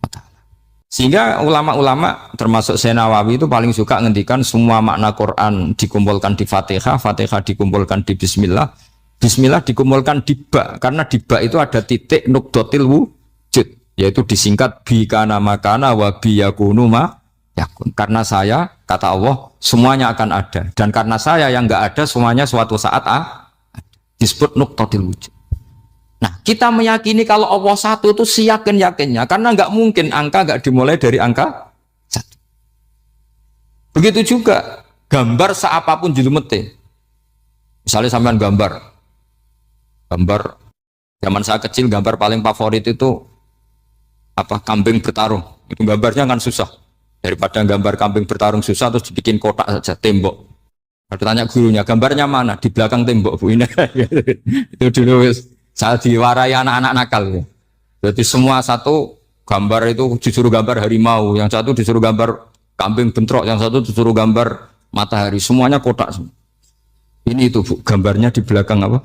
wa ta'ala. Sehingga ulama-ulama termasuk Syekh Nawawi itu paling suka ngendikan semua makna Quran dikumpulkan di Fatihah, Fatihah dikumpulkan di Bismillah, Bismillah dikumpulkan di Ba, karena di Ba itu ada titik nuqtatil wujud, yaitu disingkat bi kana makana wa bi yakunu ma yakun. Karena saya, kata Allah, semuanya akan ada, dan karena saya yang enggak ada, semuanya suatu saat disebut nuqtatil wujud. Nah, kita meyakini kalau Allah satu itu seyakin-yakinnya, karena nggak mungkin angka nggak dimulai dari angka satu. Begitu juga gambar seapapun julumete. Misalnya sampean gambar zaman saya kecil gambar paling favorit itu apa, kambing bertarung. Itu gambarnya kan susah. Daripada gambar kambing bertarung susah terus dibikin kotak saja, tembok. Ada tanya gurunya, gambarnya mana? Di belakang tembok, Bu. Ini itu dulu saya diwarai anak-anak nakal. Jadi semua satu gambar itu disuruh gambar harimau, yang satu disuruh gambar kambing bentrok, yang satu disuruh gambar matahari, semuanya kotak semua. Ini itu Bu, gambarnya di belakang apa?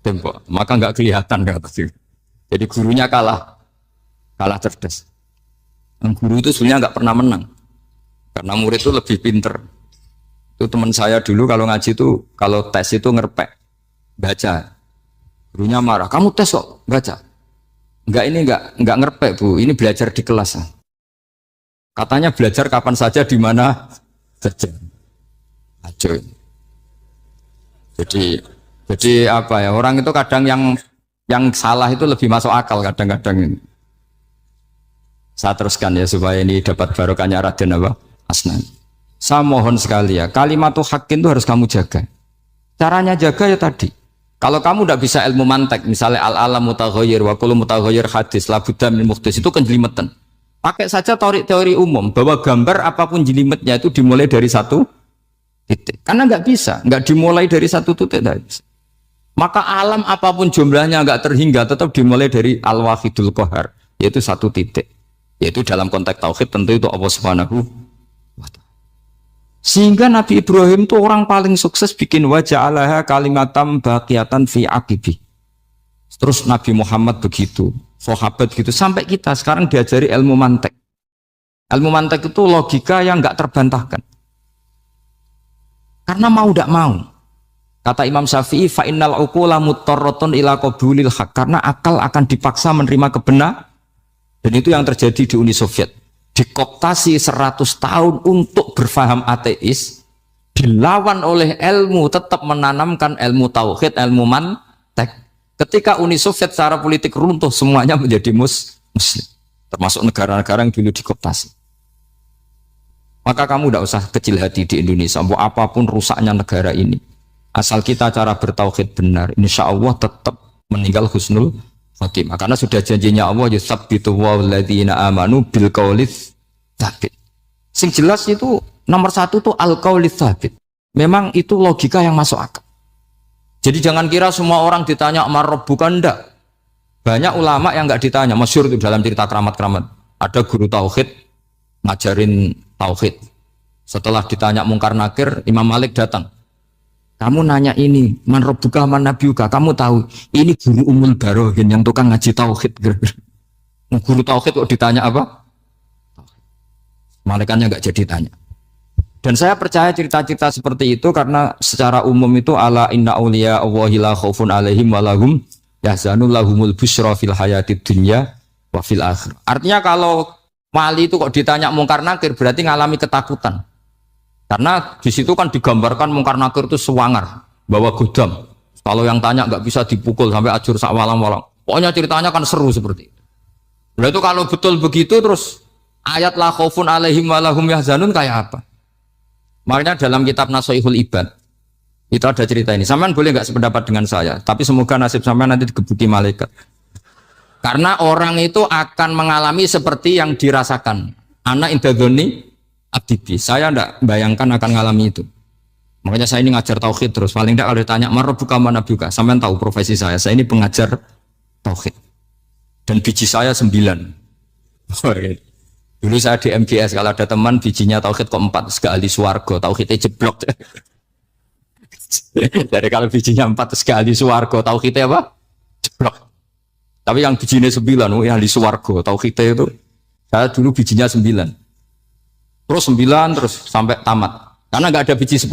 Tembok. Maka nggak kelihatan kata sih. Jadi gurunya kalah cerdas. Dan guru itu sebenarnya nggak pernah menang, karena murid itu lebih pinter. Itu teman saya dulu kalau ngaji itu, kalau tes itu ngerpek, baca. Gurunya marah, kamu tes kok baca? Enggak ngerpek Bu, ini belajar di kelas. Katanya belajar kapan saja, di mana saja. Acuh. Jadi apa ya, orang itu kadang yang salah itu lebih masuk akal kadang-kadang ini. Saya teruskan ya supaya ini dapat barokahnya Raden apa? Asnan. Saya mohon sekali ya, kalimatul haqqin itu harus kamu jaga. Caranya jaga ya tadi. Kalau kamu tidak bisa ilmu mantek, misalnya al-alam mutaghayyir wa kullu mutaghayyir hadis la budda min muhdits, itu kan jelimetan. Pakai saja teori umum bahwa gambar apapun jelimetnya itu dimulai dari satu titik. Karena nggak dimulai dari satu titik. Maka alam apapun jumlahnya nggak terhingga, tetap dimulai dari al-wahidul qahar, yaitu satu titik. Yaitu dalam konteks tauhid tentu itu Allah Subhanahu wa ta'ala. Sehingga Nabi Ibrahim itu orang paling sukses bikin waja'alaha kalimatam baqiyatan fi aqibi. Terus Nabi Muhammad begitu, sahabat gitu, sampai kita sekarang diajari ilmu mantek. Ilmu mantek itu logika yang nggak terbantahkan. Karena mau tidak mau. Kata Imam Syafi'i, fa innal uqula muttarratun ila qabulil haq, karena akal akan dipaksa menerima kebenaran. Dan itu yang terjadi di Uni Soviet. Dikooptasi 100 tahun untuk berfaham ateis, dilawan oleh ilmu, tetap menanamkan ilmu tauhid, ilmu mantek. Ketika Uni Soviet secara politik runtuh, semuanya menjadi muslim, termasuk negara-negara yang dulu dikooptasi. Maka kamu tidak usah kecil hati di Indonesia, mau apapun rusaknya negara ini, asal kita cara bertauhid benar, insya Allah tetap meninggal husnul khotimah. Karena sudah janjinya Allah, yusabbitu walladzina amanu bil qaulis tsabit. Sing jelas itu nomor satu tuh al qaulis tsabit. Memang itu logika yang masuk akal. Jadi jangan kira semua orang ditanya marrob, bukan, enggak. Banyak ulama yang enggak ditanya, masyhur itu dalam cerita keramat-keramat. Ada guru tauhid ngajarin tauhid. Setelah ditanya mungkar nakir, Imam Malik datang. Kamu nanya ini, man rabbuka man nabiyuka, kamu tahu ini guru Umul Barohin yang tukang ngaji tauhid. Guru tauhid kok ditanya apa? Malaikatnya enggak jadi tanya. Dan saya percaya cerita-cerita seperti itu karena secara umum itu ala inna auliya Allahi la khaufun alaihim wa lahum yahzanun lahumul busyra fil hayatid dunya wa fil akhir. Artinya kalau wali itu kok ditanya mungkar nakir berarti ngalami ketakutan. Karena di situ kan digambarkan mungkar nakir itu sewangar, bawa godam. Kalau yang tanya nggak bisa dipukul sampai ajur sak walang-walang. Pokoknya ceritanya kan seru seperti itu. Nah itu kalau betul begitu terus ayat la khaufun alaihim wa lahum yahzanun kayak apa? Makanya dalam kitab Nashihul Ibad itu ada cerita ini. Sampean boleh nggak sependapat dengan saya, tapi semoga nasib sampean nanti digebuki malaikat. Karena orang itu akan mengalami seperti yang dirasakan. Ana indadzoni abdibi. Saya tidak bayangkan akan mengalami itu. Makanya saya ini ngajar tauhid terus. Paling tidak kalau ditanya marabbuka man nabiyuka, sampean tahu profesi saya. Saya ini pengajar tauhid. Dan biji saya 9. Dulu saya di MGS, kalau ada teman bijinya tauhid kok 4, segala ahli swarga, tauhidnya jeblok. Dari kalau bijinya 4 segala ahli swarga, tauhidnya apa? Jeblok. Tapi yang bijinya 9, ahli swarga, tauhidnya itu, saya dulu bijinya 9. Terus 9 terus sampai tamat. Karena nggak ada biji 10.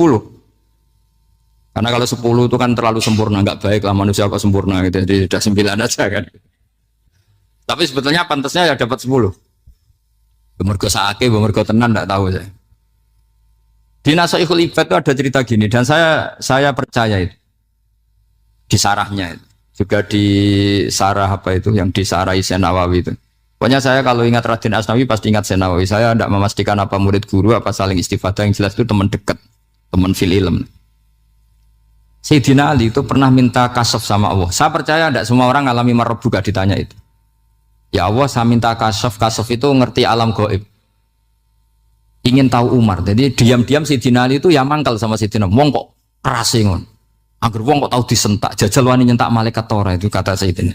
Karena kalau 10 itu kan terlalu sempurna, nggak baik lah manusia kok sempurna gitu. Jadi sudah 9 aja kan. Tapi sebetulnya pantasnya ya dapat 10. Bemergo saake, bemergo tenan enggak tahu saya. Di Nashihul Ibad itu ada cerita gini dan saya percaya itu. Di sarahnya itu. Juga di sarah apa itu yang disarai Senawawi itu. Pokoknya saya kalau ingat Raden Asnawi pasti ingat Senawawi. Saya tidak memastikan apa murid guru apa saling istifadah, yang jelas itu teman dekat. teman fil ilm. Sayyidina Ali itu pernah minta kasaf sama Allah. Saya percaya tidak semua orang alami marbuka ditanya itu. Ya Allah, saya minta kasaf. Kasaf itu ngerti alam gaib. Ingin tahu Umar. Jadi diam-diam Sayyidina Ali itu ya mangkal sama Sayyidina. Wong kok keras ngon. Angger wong kok tahu disentak. Jajal wani nyentak malaikat Tora, itu kata Sayyidina.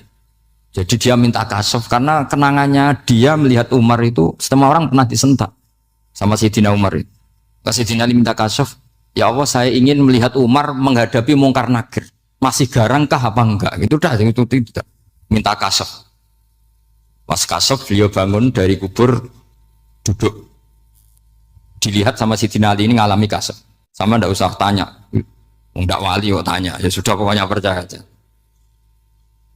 Jadi dia minta kasaf karena kenangannya dia melihat Umar itu semua orang pernah disentak sama Sayyidina Umar itu. Sayyidina Ali minta kasaf. Ya Allah, saya ingin melihat Umar menghadapi mungkar nakir. Masih garangkah apa enggak? Itu dah, itu tidak. Minta kasaf. Pas kasaf beliau bangun dari kubur, duduk. Dilihat sama Sayyidina Ali ini ngalami kasaf. Sama ndak usah tanya. Enggak wali kok tanya. Ya sudah, pokoknya percaya aja.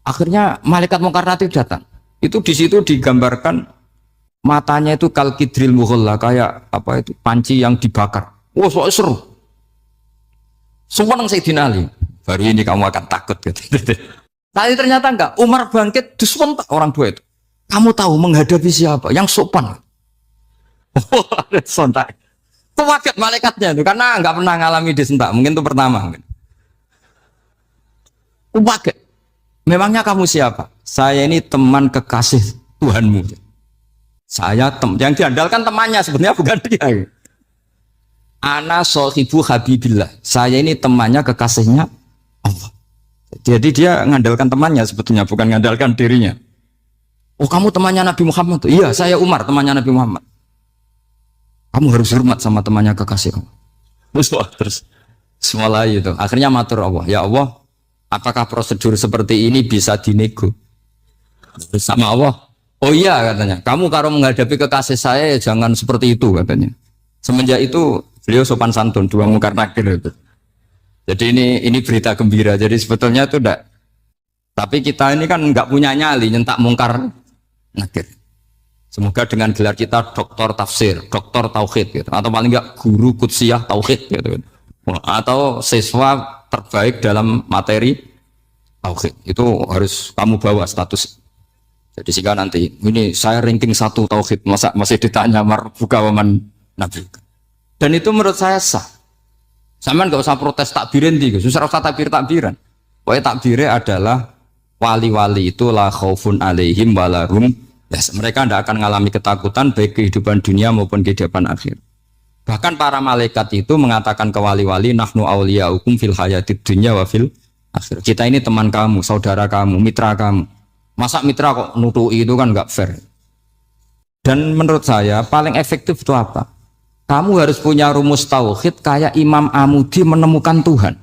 Akhirnya malaikat mungkar nakir datang. Itu di situ digambarkan matanya itu kalkidril mughalla, kayak apa itu panci yang dibakar. Wah, soal seru. Semua nang Sayyidina Ali. Baru ini kamu akan takut gitu. Tapi ternyata enggak. Umar bangkit, disewentak orang tua itu. Kamu tahu menghadapi siapa? Yang sopan. Sontak. Kaget malaikatnya itu karena enggak pernah ngalami disentak. Mungkin itu pertama. Kaget. Memangnya kamu siapa? Saya ini teman kekasih Tuhanmu. Saya yang diandalkan temannya, sebenarnya bukan dia. Ana sohibu habibillah. Saya ini temannya kekasihnya Allah. Jadi dia mengandalkan temannya sebetulnya, bukan mengandalkan dirinya. Oh, kamu temannya Nabi Muhammad tuh? Iya, saya Umar, temannya Nabi Muhammad. Kamu harus hormat sama temannya kekasih Allah. Terus mulai itu. Akhirnya matur Allah. Ya Allah, apakah prosedur seperti ini bisa dinego? Sama Allah. Oh iya katanya. Kamu kalau menghadapi kekasih saya ya jangan seperti itu katanya. Semenjak itu beliau sopan santun, dua mungkar nakir itu. Jadi ini berita gembira. Jadi sebetulnya itu enggak. Tapi kita ini kan enggak punya nyali nyentak mungkar nakir. Semoga dengan gelar kita doktor tafsir, doktor tauhid gitu. Atau paling enggak guru kudsiyah tauhid gitu. Atau siswa terbaik dalam materi tauhid. Itu harus kamu bawa status. Jadi sehingga nanti ini saya ranking 1 tauhid, masa masih ditanya marbuka waman nabi. Dan itu menurut saya sah. Sama nggak usah protes takbirin di, susah usah takbiran. Pokoknya takbirnya adalah wali-wali itu la khaufun alaihim walahum. Yes, mereka tidak akan mengalami ketakutan baik kehidupan dunia maupun kehidupan akhir. Bahkan para malaikat itu mengatakan ke wali-wali nahnu auliyaukum fil hayatid dunya wa fil akhir. Kita ini teman kamu, saudara kamu, mitra kamu. Masa mitra kok nutui itu kan nggak fair. Dan menurut saya paling efektif itu apa? Kamu harus punya rumus tauhid kayak Imam Amudi menemukan Tuhan.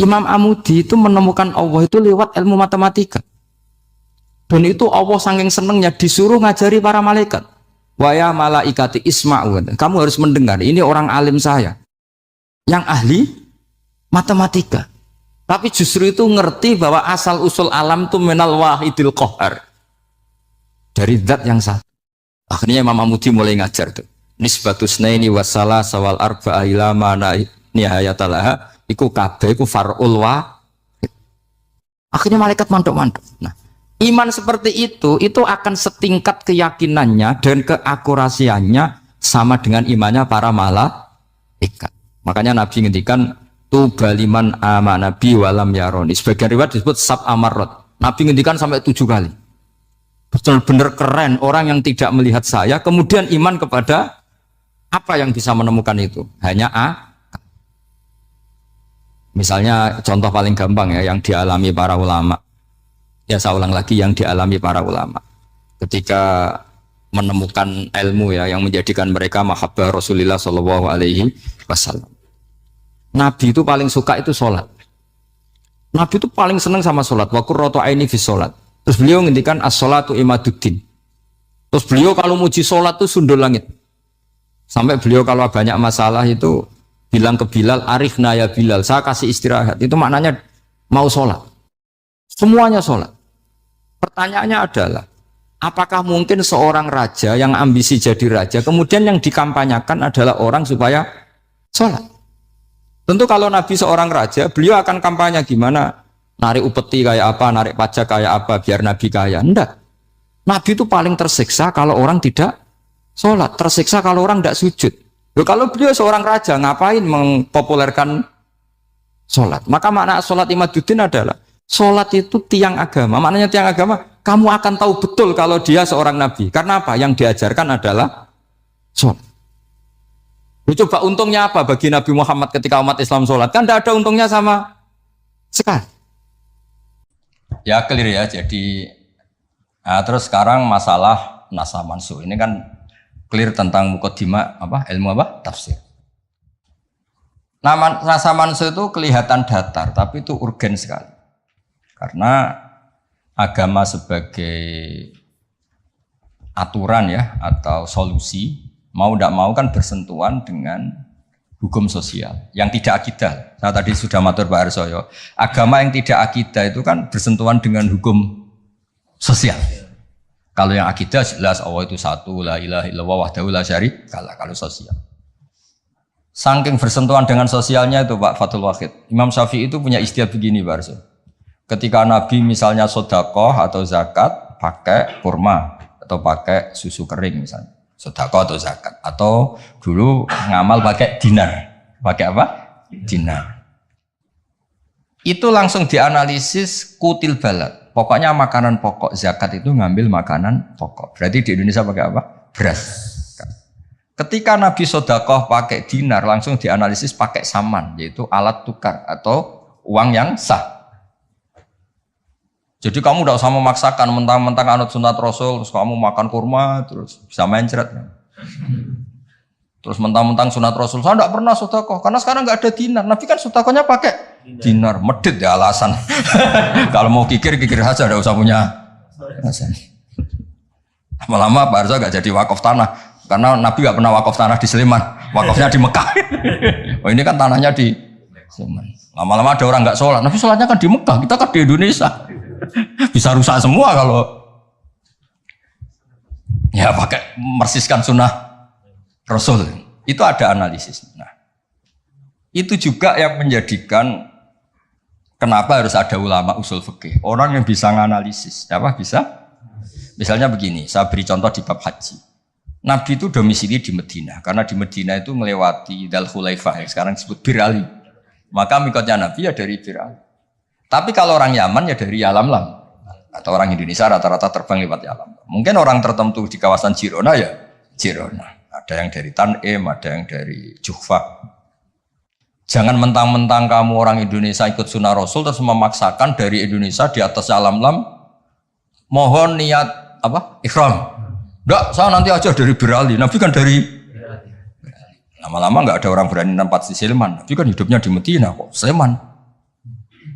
Imam Amudi itu menemukan Allah itu lewat ilmu matematika. Dan itu Allah saking senengnya disuruh ngajari para malaikat. Wa ya malaikati isma'u. Kamu harus mendengar, ini orang alim saya yang ahli matematika. Tapi justru itu ngerti bahwa asal usul alam itu minal wahidil qahar. Dari zat yang satu. Akhirnya Imam Amudi mulai ngajar tuh. Nisbatus naini wassalah sawal arba'a ila mana nihayatalaha iku kabeh iku far'ul wahid. Akhirnya malaikat mantuk-mantuk. Nah, iman seperti itu akan setingkat keyakinannya dan keakurasiannya sama dengan imannya para malaikat. Makanya Nabi ngendikan tubaliman amana bi walam yaroni. Sebagian riwayat disebut sab amarot. Nabi ngendikan sampai 7 kali. Benar-benar keren orang yang tidak melihat saya kemudian iman kepada apa yang bisa menemukan itu? Hanya A. Misalnya contoh paling gampang ya yang dialami para ulama. Ya saya ulang lagi yang dialami para ulama. Ketika menemukan ilmu ya yang menjadikan mereka mahabbah Rasulullah Shallallahu Alaihi Wasallam. Nabi itu paling suka itu sholat. Nabi itu paling senang sama sholat. Wa qurratu aini fi sholat. Terus beliau ngendikan as-sholatu imaduddin. Terus beliau kalau muji sholat itu sundul langit. Sampai beliau kalau banyak masalah itu bilang ke Bilal, arifna ya Bilal, saya kasih istirahat. Itu maknanya mau sholat. Semuanya sholat. Pertanyaannya adalah, apakah mungkin seorang raja yang ambisi jadi raja, kemudian yang dikampanyakan adalah orang supaya sholat? Tentu kalau Nabi seorang raja, beliau akan kampanye gimana? Narik upeti kayak apa, narik pajak kayak apa, biar Nabi kaya. Enggak. Nabi itu paling tersiksa kalau orang tidak sholat, tersiksa kalau orang tidak sujud. Loh, kalau beliau seorang raja ngapain mempopulerkan sholat? Maka makna sholat Imaduddin adalah sholat itu tiang agama. Maknanya tiang agama, kamu akan tahu betul kalau dia seorang nabi. Karena apa? Yang diajarkan adalah sholat. Coba untungnya apa bagi Nabi Muhammad ketika umat Islam sholat? Kan tidak ada untungnya sama sekali. Ya clear ya. Jadi terus sekarang masalah nasah mansuh ini kan clear tentang mukaddimah ilmu tafsir. Nasah mansuh itu kelihatan datar tapi itu urgen sekali. Karena agama sebagai aturan ya atau solusi mau tidak mau kan bersentuhan dengan hukum sosial yang tidak akidah. Saya tadi sudah matur Pak Arsoyo, agama yang tidak akidah itu kan bersentuhan dengan hukum sosial. Kalau yang akidah jelas Allah itu satu, la ilaha illallah wahdahu la syarikalah. Kalau sosial, saking bersentuhan dengan sosialnya itu Pak Fathul Wahid, Imam Syafi'i itu punya istilah begini Pak Arsoyo. Ketika Nabi misalnya sedekah atau zakat pakai kurma atau pakai susu kering misalnya. Sedekah atau zakat atau dulu ngamal pakai dinar. Pakai apa? Dinar. Itu langsung dianalisis kutil balad. Pokoknya makanan pokok zakat itu ngambil makanan pokok. Berarti di Indonesia pakai apa? Beras. Ketika Nabi sedekah pakai dinar langsung dianalisis pakai saman yaitu alat tukar atau uang yang sah. Jadi kamu tidak usah memaksakan mentang-mentang anut sunat Rasul, terus kamu makan kurma, terus bisa mencret. Terus mentang-mentang sunat Rasul, saya tidak pernah sedekah, karena sekarang nggak ada dinar. Nabi kan sedekahnya pakai dinar, medit ya alasan. Kalau mau kikir saja, tidak usah punya alasan. Lama-lama Pak Arso nggak jadi wakaf tanah, karena Nabi nggak pernah wakaf tanah di Sleman, wakafnya di Mekah. Oh ini kan tanahnya di Sleman. Lama-lama ada orang nggak sholat, Nabi sholatnya kan di Mekah, kita kan di Indonesia. Bisa rusak semua kalau ya pakai mersiskan sunnah Rasul. Itu ada analisis. Nah, itu juga yang menjadikan kenapa harus ada ulama usul fikih. Orang yang bisa menganalisis. Apa bisa? Misalnya begini, saya beri contoh di bab haji. Nabi itu domisili di Medina. Karena di Medina itu melewati Dzul Khulaifah yang sekarang disebut Bir Ali. Maka mikotnya Nabi ya dari Bir Ali. Tapi kalau orang Yaman ya dari Yalamlam atau orang Indonesia rata-rata terbang lewat Yalam. Mungkin orang tertentu di kawasan Jirona ya Jirona. Ada yang dari Tanim, ada yang dari Juhfa. Jangan mentang-mentang kamu orang Indonesia ikut sunnah Rasul terus memaksakan dari Indonesia di atas Yalamlam mohon niat ihram. Enggak, saya nanti aja dari Birali. Nabi kan dari lama-lama enggak ada orang berani nampak di Sleman. Nabi kan hidupnya di Medina kok Sleman.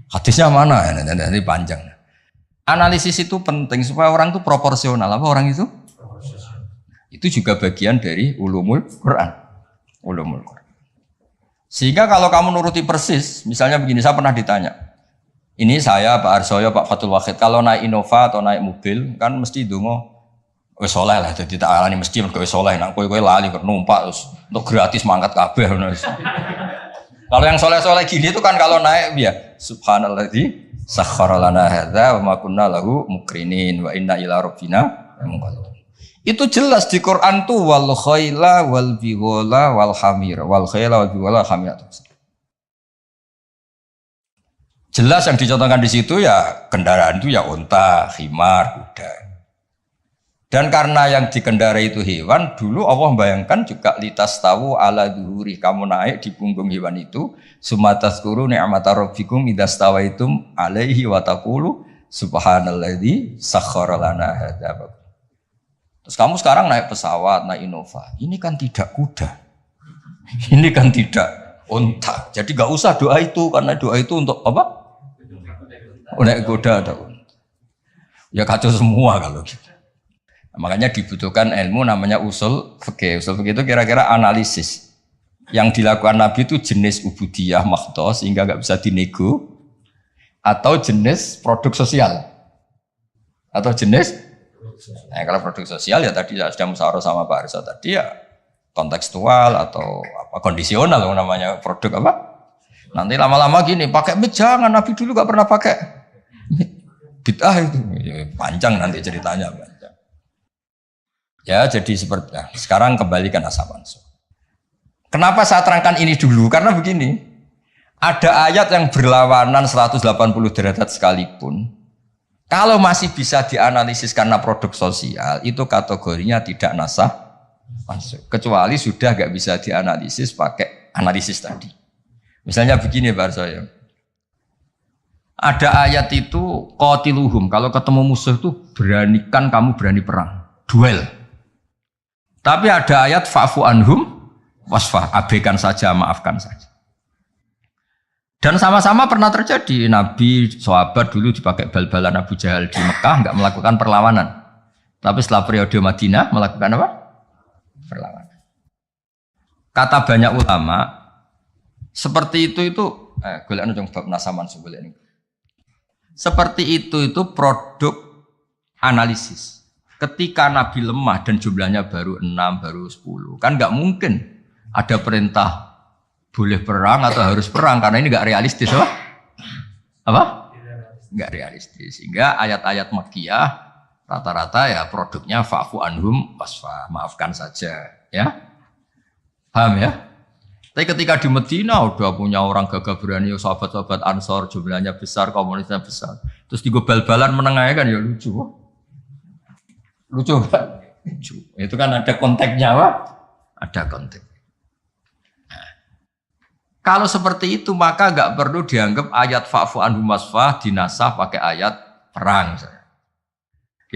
Hadisnya mana? Ini panjang. Analisis itu penting supaya orang itu proporsional. Apa orang itu? Itu juga bagian dari ulumul Quran. Ulumul Quran. Sehingga kalau kamu nuruti persis, misalnya begini, saya pernah ditanya. Ini saya, Pak Arsoyo, Pak Fathul Wahid, kalau naik Innova atau naik mobil, kan mesti dungo, wes soleh lah, jadi tak alani mesti wes soleh. Nang kowe lali numpak terus untuk gratis mangkat kabeh. Kalau yang soleh-soleh gini itu kan kalau naik ya subhanalladzi sakhkhara lana hadza wa ma kunna lahu muqrinin wa inna ila rabbina munqalibun. Itu jelas di Quran tuh wal khaila wal bighala wal hamir wal khaila wal bighala hamir. Jelas yang dicontohkan di situ ya kendaraan itu ya unta, khimar, kuda. Dan karena yang dikendarai itu hewan, dulu Allah bayangkan juga litas tahu ala duhuri, kamu naik di punggung hewan itu, sumatazkuru ni'mata rabbikum idastawaitum alaihi wa taqulu subhanalladzi sakhkhara lana hadza. Terus kamu sekarang naik pesawat, naik Innova, ini kan tidak kuda. Ini kan tidak unta. Jadi enggak usah doa itu karena doa itu untuk apa? Naik kuda atau unta. Ya kacau semua kalau gitu. Makanya dibutuhkan ilmu namanya usul fikih. Usul fikih itu kira-kira analisis. Yang dilakukan Nabi itu jenis ubudiyah makhdoh sehingga nggak bisa dinego, atau jenis produk sosial, atau jenis. Kalau produk sosial ya tadi sudah musyawarah sama Pak Arso tadi ya kontekstual atau kondisional namanya produk apa. Nanti lama-lama gini pakai mit jangan, Nabi dulu nggak pernah pakai bid'ah itu ya, panjang nanti ceritanya. Ya jadi seperti sekarang kembalikan nasah mansuh. Kenapa saya terangkan ini dulu? Karena begini, ada ayat yang berlawanan 180 derajat sekalipun. Kalau masih bisa dianalisis karena produk sosial, itu kategorinya tidak nasah masuk. Kecuali sudah nggak bisa dianalisis pakai analisis tadi. Misalnya begini Pak Arsoyo. Ada ayat itu qatiluhum, kalau ketemu musuh itu beranikan kamu berani perang, duel. Tapi ada ayat fa'fu anhum wasfah, abaikan saja, maafkan saja. Dan sama-sama pernah terjadi. Nabi, sahabat dulu dipakai bal-balan Abu Jahal di Mekah, nggak melakukan perlawanan. Tapi setelah periode Madinah melakukan apa? Perlawanan. Kata banyak ulama, seperti itu golek anu bab nasaman golek ini. Seperti itu produk analisis. Ketika Nabi lemah dan jumlahnya baru 6, baru 10, kan nggak mungkin ada perintah boleh perang atau harus perang karena ini nggak realistis, apa? Nggak realistis. Sehingga ayat-ayat Makkiyah rata-rata ya produknya fa'fu anhum wasfa, maafkan saja, ya. Paham ya? Tapi ketika di Medina udah punya orang gagah berani, sahabat-sahabat Ansor jumlahnya besar, komunitasnya besar. Terus digobal-balan menengahnya kan ya lucu. Lucu kan? Lucu. Itu kan ada konteksnya, Pak. Ada konteks. Nah, kalau seperti itu maka nggak perlu dianggap ayat fa'fu anhum wasfah dinasah pakai ayat perang.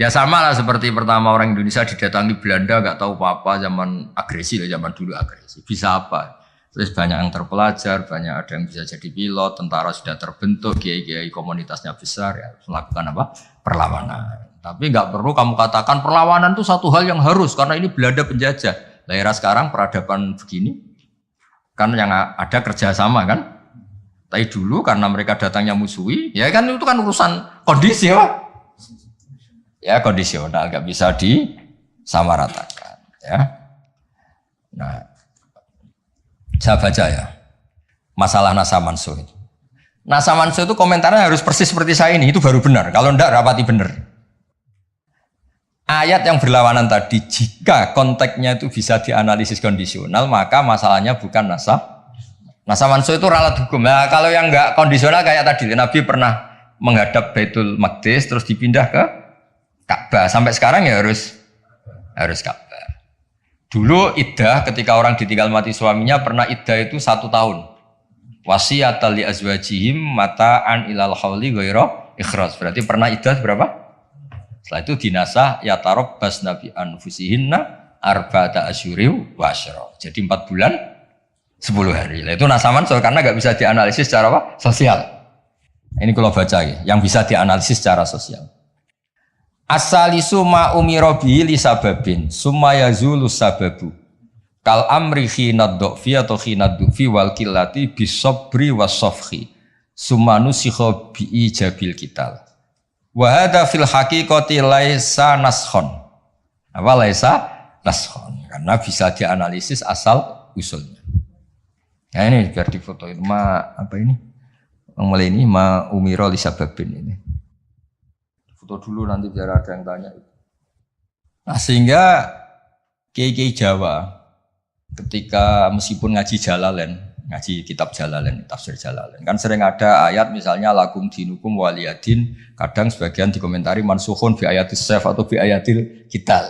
Ya sama lah seperti pertama orang Indonesia didatangi Belanda nggak tahu apa-apa, zaman agresi lah, zaman dulu agresi. Bisa apa? Terus banyak yang terpelajar, banyak ada yang bisa jadi pilot, tentara sudah terbentuk, kiai-kiai komunitasnya besar, ya melakukan apa? Perlawanan. Tapi nggak perlu kamu katakan perlawanan itu satu hal yang harus karena ini Belanda penjajah. Daerah sekarang peradaban begini, kan yang ada kerjasama kan. Tapi dulu karena mereka datangnya musuhi, ya kan itu kan urusan kondisi ya, ya kondisional, nggak bisa disamaratakan. Ya, nah. Saya baca ya, masalah nasa mansuh itu. Nasa mansuh itu komentarnya harus persis seperti saya ini, itu baru benar. Kalau enggak, rapati benar. Ayat yang berlawanan tadi, jika konteksnya itu bisa dianalisis kondisional, maka masalahnya bukan nasa mansuh itu ralat hukum. Nah, kalau yang enggak kondisional kayak tadi, Nabi pernah menghadap Baitul Maqdis, terus dipindah ke Ka'bah. Sampai sekarang ya harus Ka'bah. Dulu iddah ketika orang ditinggal mati suaminya pernah iddah itu 1 tahun. Wasiyatan li azwajihim mata'an ilal hauli ghaira ikhraj. Berarti pernah iddah berapa? Setelah itu dinasah ya tarabbas nabi anfusihinna arba'ata asyuri wa asyra. Jadi 4 bulan 10 hari. Nah, itu nasaman karena nggak bisa dianalisis secara apa? Sosial. Ini kalau baca ya, yang bisa dianalisis secara sosial. As-salisu ma umira bihi li sababin summa yazulu sababu kal amri khina dhfi atau khina dhufi wal qillati bisabri wasafhi summa nusikha bi ijabil kital wa hadza fil haqiqati laisa naskhon. Apa laisa naskhon? Karena bisa dianalisis asal usulnya. Nah ini biar difoto itu apa ini? Mulai ini ma umira li sababin ini. Dulu nanti biar ada yang tanya. Nah sehingga kiai-kiai Jawa ketika meskipun ngaji Jalalain, ngaji kitab Jalalain, tafsir Jalalain, kan sering ada ayat misalnya lakum dinukum waliyadin, kadang sebagian dikomentari mansukhun bi ayatis saf atau bi ayatil kital.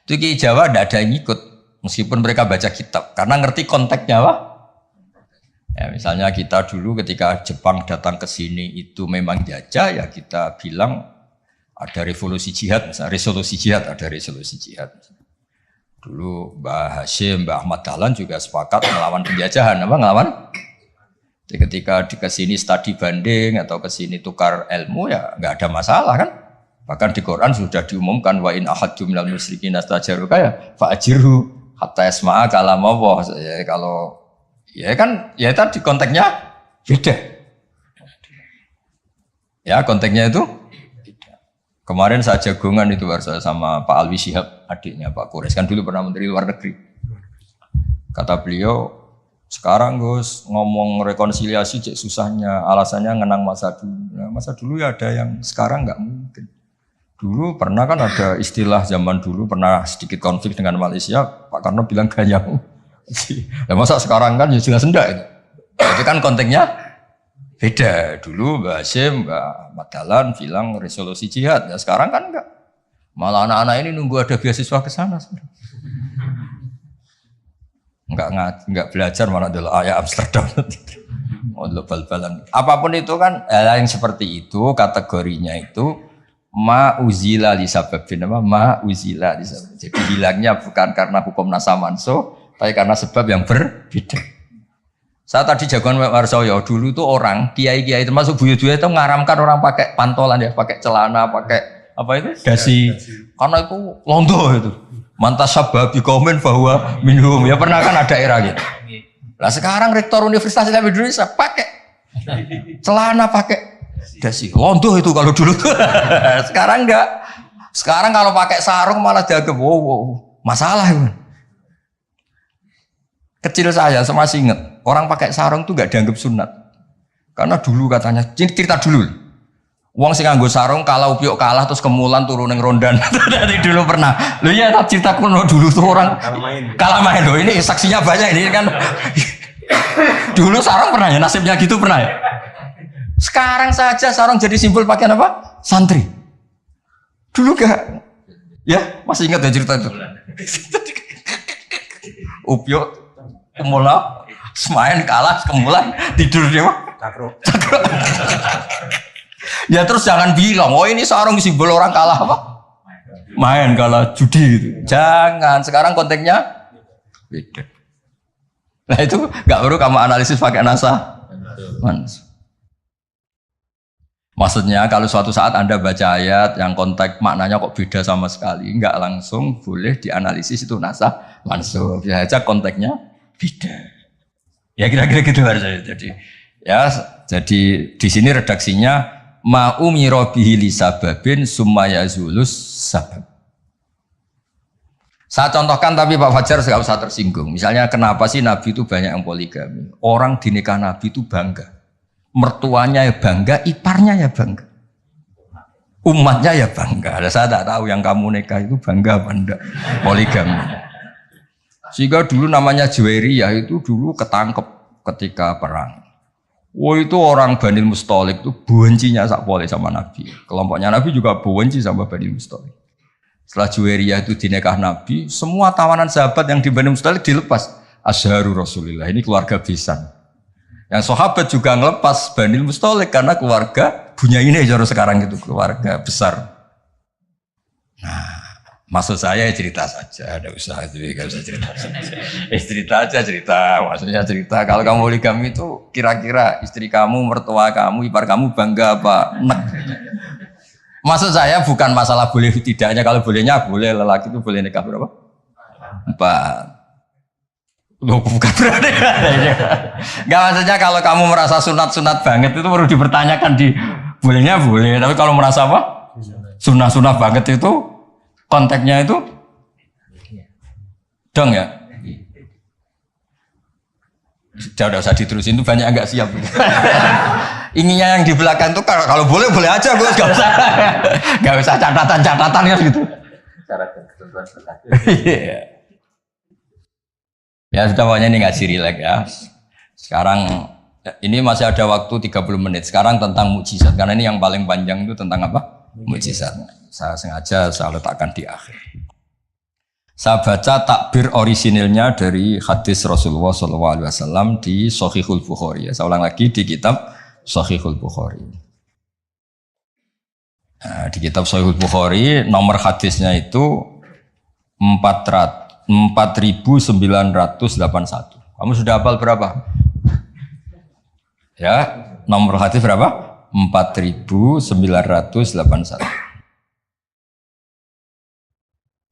Itu kiai Jawa tidak ada yang ikut meskipun mereka baca kitab karena ngerti konteksnya apa? Ya, misalnya kita dulu ketika Jepang datang ke sini itu memang jajah, ya kita bilang ada revolusi jihad, misalnya resolusi jihad, ada resolusi jihad. Dulu Mbah Hashim, Mbah Ahmad Dahlan juga sepakat melawan penjajahan, apa ngelawan? Jadi ketika di kesini studi banding atau kesini tukar ilmu ya nggak ada masalah kan? Bahkan di Quran sudah diumumkan wa in ahadum minal musyrikin astajaruka ya fa'ajirhu hatta yasma'a kalam Allah. Ya, kalau ya kan ya tadi konteksnya beda. Ya konteksnya itu kemarin saya jagongan itu sama Pak Alwi Shihab, adiknya Pak Kures, kan dulu pernah Menteri Luar Negeri. Kata beliau, sekarang Gus ngomong rekonsiliasi cek susahnya, alasannya ngenang masa dulu. Nah, masa dulu ya ada yang sekarang nggak mungkin. Dulu pernah kan ada istilah zaman dulu pernah sedikit konflik dengan Malaysia, Pak Karno bilang ganyang Nah, masa sekarang kan ya jelas enggak itu. Itu kan konteksnya beda. Dulu Mbak Hasyim, Mbak Madalan bilang resolusi jihad. Ya sekarang kan enggak. Malah anak-anak ini nunggu ada beasiswa ke sana. Enggak belajar malah dulu ayah Amsterdam. Oh, bal-balan. Apapun itu kan yang seperti itu kategorinya itu ma'uzila li sababin apa ma'uzila li sababin. Jadi hilangnya bukan karena hukum nasa mansuh, tapi karena sebab yang berbeda. Saya tadi jagoan Pak Warsoyo dulu tuh orang kiai-kiai termasuk buyut-buyut itu ngaramkan orang pakai pantolan ya, pakai celana, pakai apa itu? Dasi. Karena itu londo itu. Mantas sababi komen bahwa minum ya pernah kan ada era gitu. Lah sekarang rektor Universitas Islam Indonesia pakai celana, pakai dasi. Londo itu kalau dulu tuh. Sekarang enggak. Sekarang kalau pakai sarung malah dianggap wow, masalah itu. Kecil saya masih ingat orang pakai sarung tuh enggak dianggap sunat. Karena dulu katanya cerita dulu. Wong sing nganggo sarung kalau Upyuk kalah terus kemulan turun ning rondan. Dari dulu pernah. Loh iya tak cerita kuno dulu tuh orang kalah main loh. Ini saksinya banyak ini kan. Dulu sarung pernah ya nasibnya gitu pernah ya. Sekarang saja sarung jadi simbol pakaian apa? Santri. Dulu gak? Ya masih ingat ya cerita itu. Upyuk kemulan, main kalah kemulan tidur dia mah. Cakro. Ya terus jangan bilang, oh ini sarung simbol orang kalah apa? Main kalah judi gitu. Jangan, sekarang konteksnya beda. Nah itu gak perlu kamu analisis pakai nasa. Maksudnya kalau suatu saat Anda baca ayat yang konteks maknanya kok beda sama sekali, nggak langsung boleh dianalisis itu nasa mansuh. Ya aja konteksnya beda. Ya kira-kira gitu harusnya. Jadi di sini redaksinya ma'umiro bihi li sababin summa yazulus sabab. Saya contohkan tapi Pak Fajar nggak usah tersinggung. Misalnya kenapa sih Nabi itu banyak yang poligami? Orang di nikah Nabi itu bangga. Mertuanya ya bangga, iparnya ya bangga. Umatnya ya bangga. Saya tak tahu yang kamu nikah itu bangga apa enggak poligami. Sehingga dulu namanya Juwairiyah itu dulu ketangkep ketika perang. Wah itu orang Banil Mustalik itu bencinya sak boleh sama Nabi. Kelompoknya Nabi juga benci sama Banil Mustalik. Setelah Juwairiyah itu dinekah Nabi, semua tawanan sahabat yang di Banil Mustalik dilepas. Azharu Rasulillah, ini keluarga besan. Yang sahabat juga ngelepas Banil Mustalik karena keluarga punya ini jauh sekarang itu keluarga besar. Nah, maksud saya cerita saja, ada usaha itu, gak usah cerita saja. Cerita aja cerita, maksudnya cerita. Kalau kamu poligami itu kira-kira istri kamu, mertua kamu, ipar kamu bangga apa? Nek. Maksud saya bukan masalah boleh tidaknya, kalau bolehnya boleh lelaki itu boleh nikah berapa? 4. Loh bukan berarti. Gak maksudnya kalau kamu merasa sunat-sunat banget itu perlu dipertanyakan di bolehnya boleh, tapi kalau merasa apa? Sunah-sunah banget itu konteksnya itu dong ya. Udah usah diterusin itu banyak agak siap. Inginnya yang di belakang tuh kalau boleh boleh aja Gus, gak usah catatan ya gitu. Ya sudah pokoknya ini ngaji rileks ya. Sekarang ini masih ada waktu 30 menit. Sekarang tentang mukjizat karena ini yang paling panjang itu tentang apa? Mukjizat. Saya sengaja saya letakkan di akhir. Saya baca takbir orisinilnya dari hadis Rasulullah SAW di Shahihul Bukhari. Saya ulang lagi di kitab Shahihul Bukhari. Nah, di kitab Shahihul Bukhari nomor hadisnya itu 4981. Kamu sudah hafal berapa? Ya, nomor hadis berapa? 4981.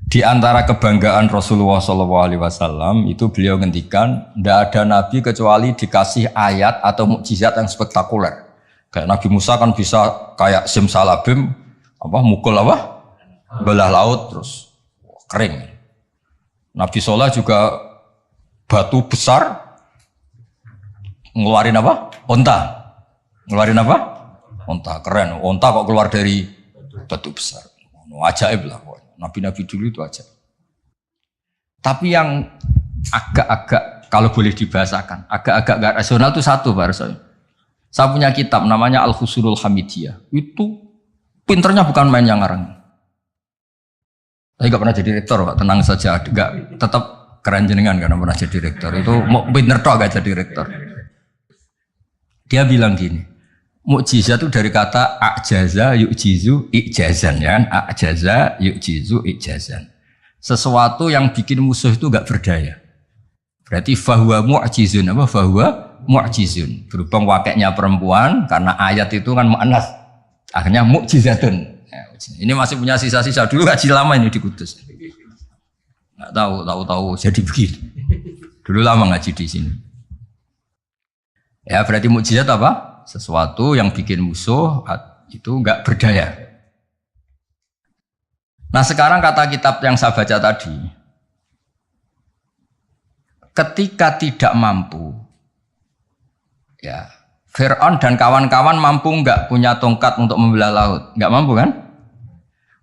Di antara kebanggaan Rasulullah SAW itu beliau ngendikan tidak ada nabi kecuali dikasih ayat atau mukjizat yang spektakuler. Kayak Nabi Musa kan bisa kayak simsalabim apa mukul apa belah laut terus kering. Nabi Soleh juga batu besar ngeluarin apa? Onta. Ngeluarin apa? Onta. Keren. Onta kok keluar dari batu besar. Ajaib lah. Nabi-nabi dulu itu aja. Tapi yang agak-agak kalau boleh dibahasakan, agak-agak gak rasional itu satu Pak Arso. Saya punya kitab namanya Al-Khusurul Hamidiyah. Itu pinternya bukan main yang ngarang. Saya gak pernah jadi rektor Pak, tenang saja. Gak, tetap keren jenengan karena pernah jadi rektor. Itu mau pinter toh gak jadi rektor. Dia bilang gini, mukjizat itu dari kata ajaza yu'jizu ijazan ya kan? Ajaza yu'jizu ijazan. Sesuatu yang bikin musuh itu gak berdaya. Berarti fahuwa mu'jizun apa? Fahuwa mu'jizun. Berhubung wakilnya perempuan karena ayat itu kan mu'annas. Akhirnya mukjizatun. Ya, ini masih punya sisa-sisa dulu ngaji lama ini di Kudus. Nggak tahu jadi begini. Dulu lama ngaji di sini. Ya berarti mukjizat apa? Sesuatu yang bikin musuh itu nggak berdaya. Nah sekarang kata kitab yang saya baca tadi, ketika tidak mampu, ya Fir'aun dan kawan-kawan mampu nggak punya tongkat untuk membelah laut? Nggak mampu kan?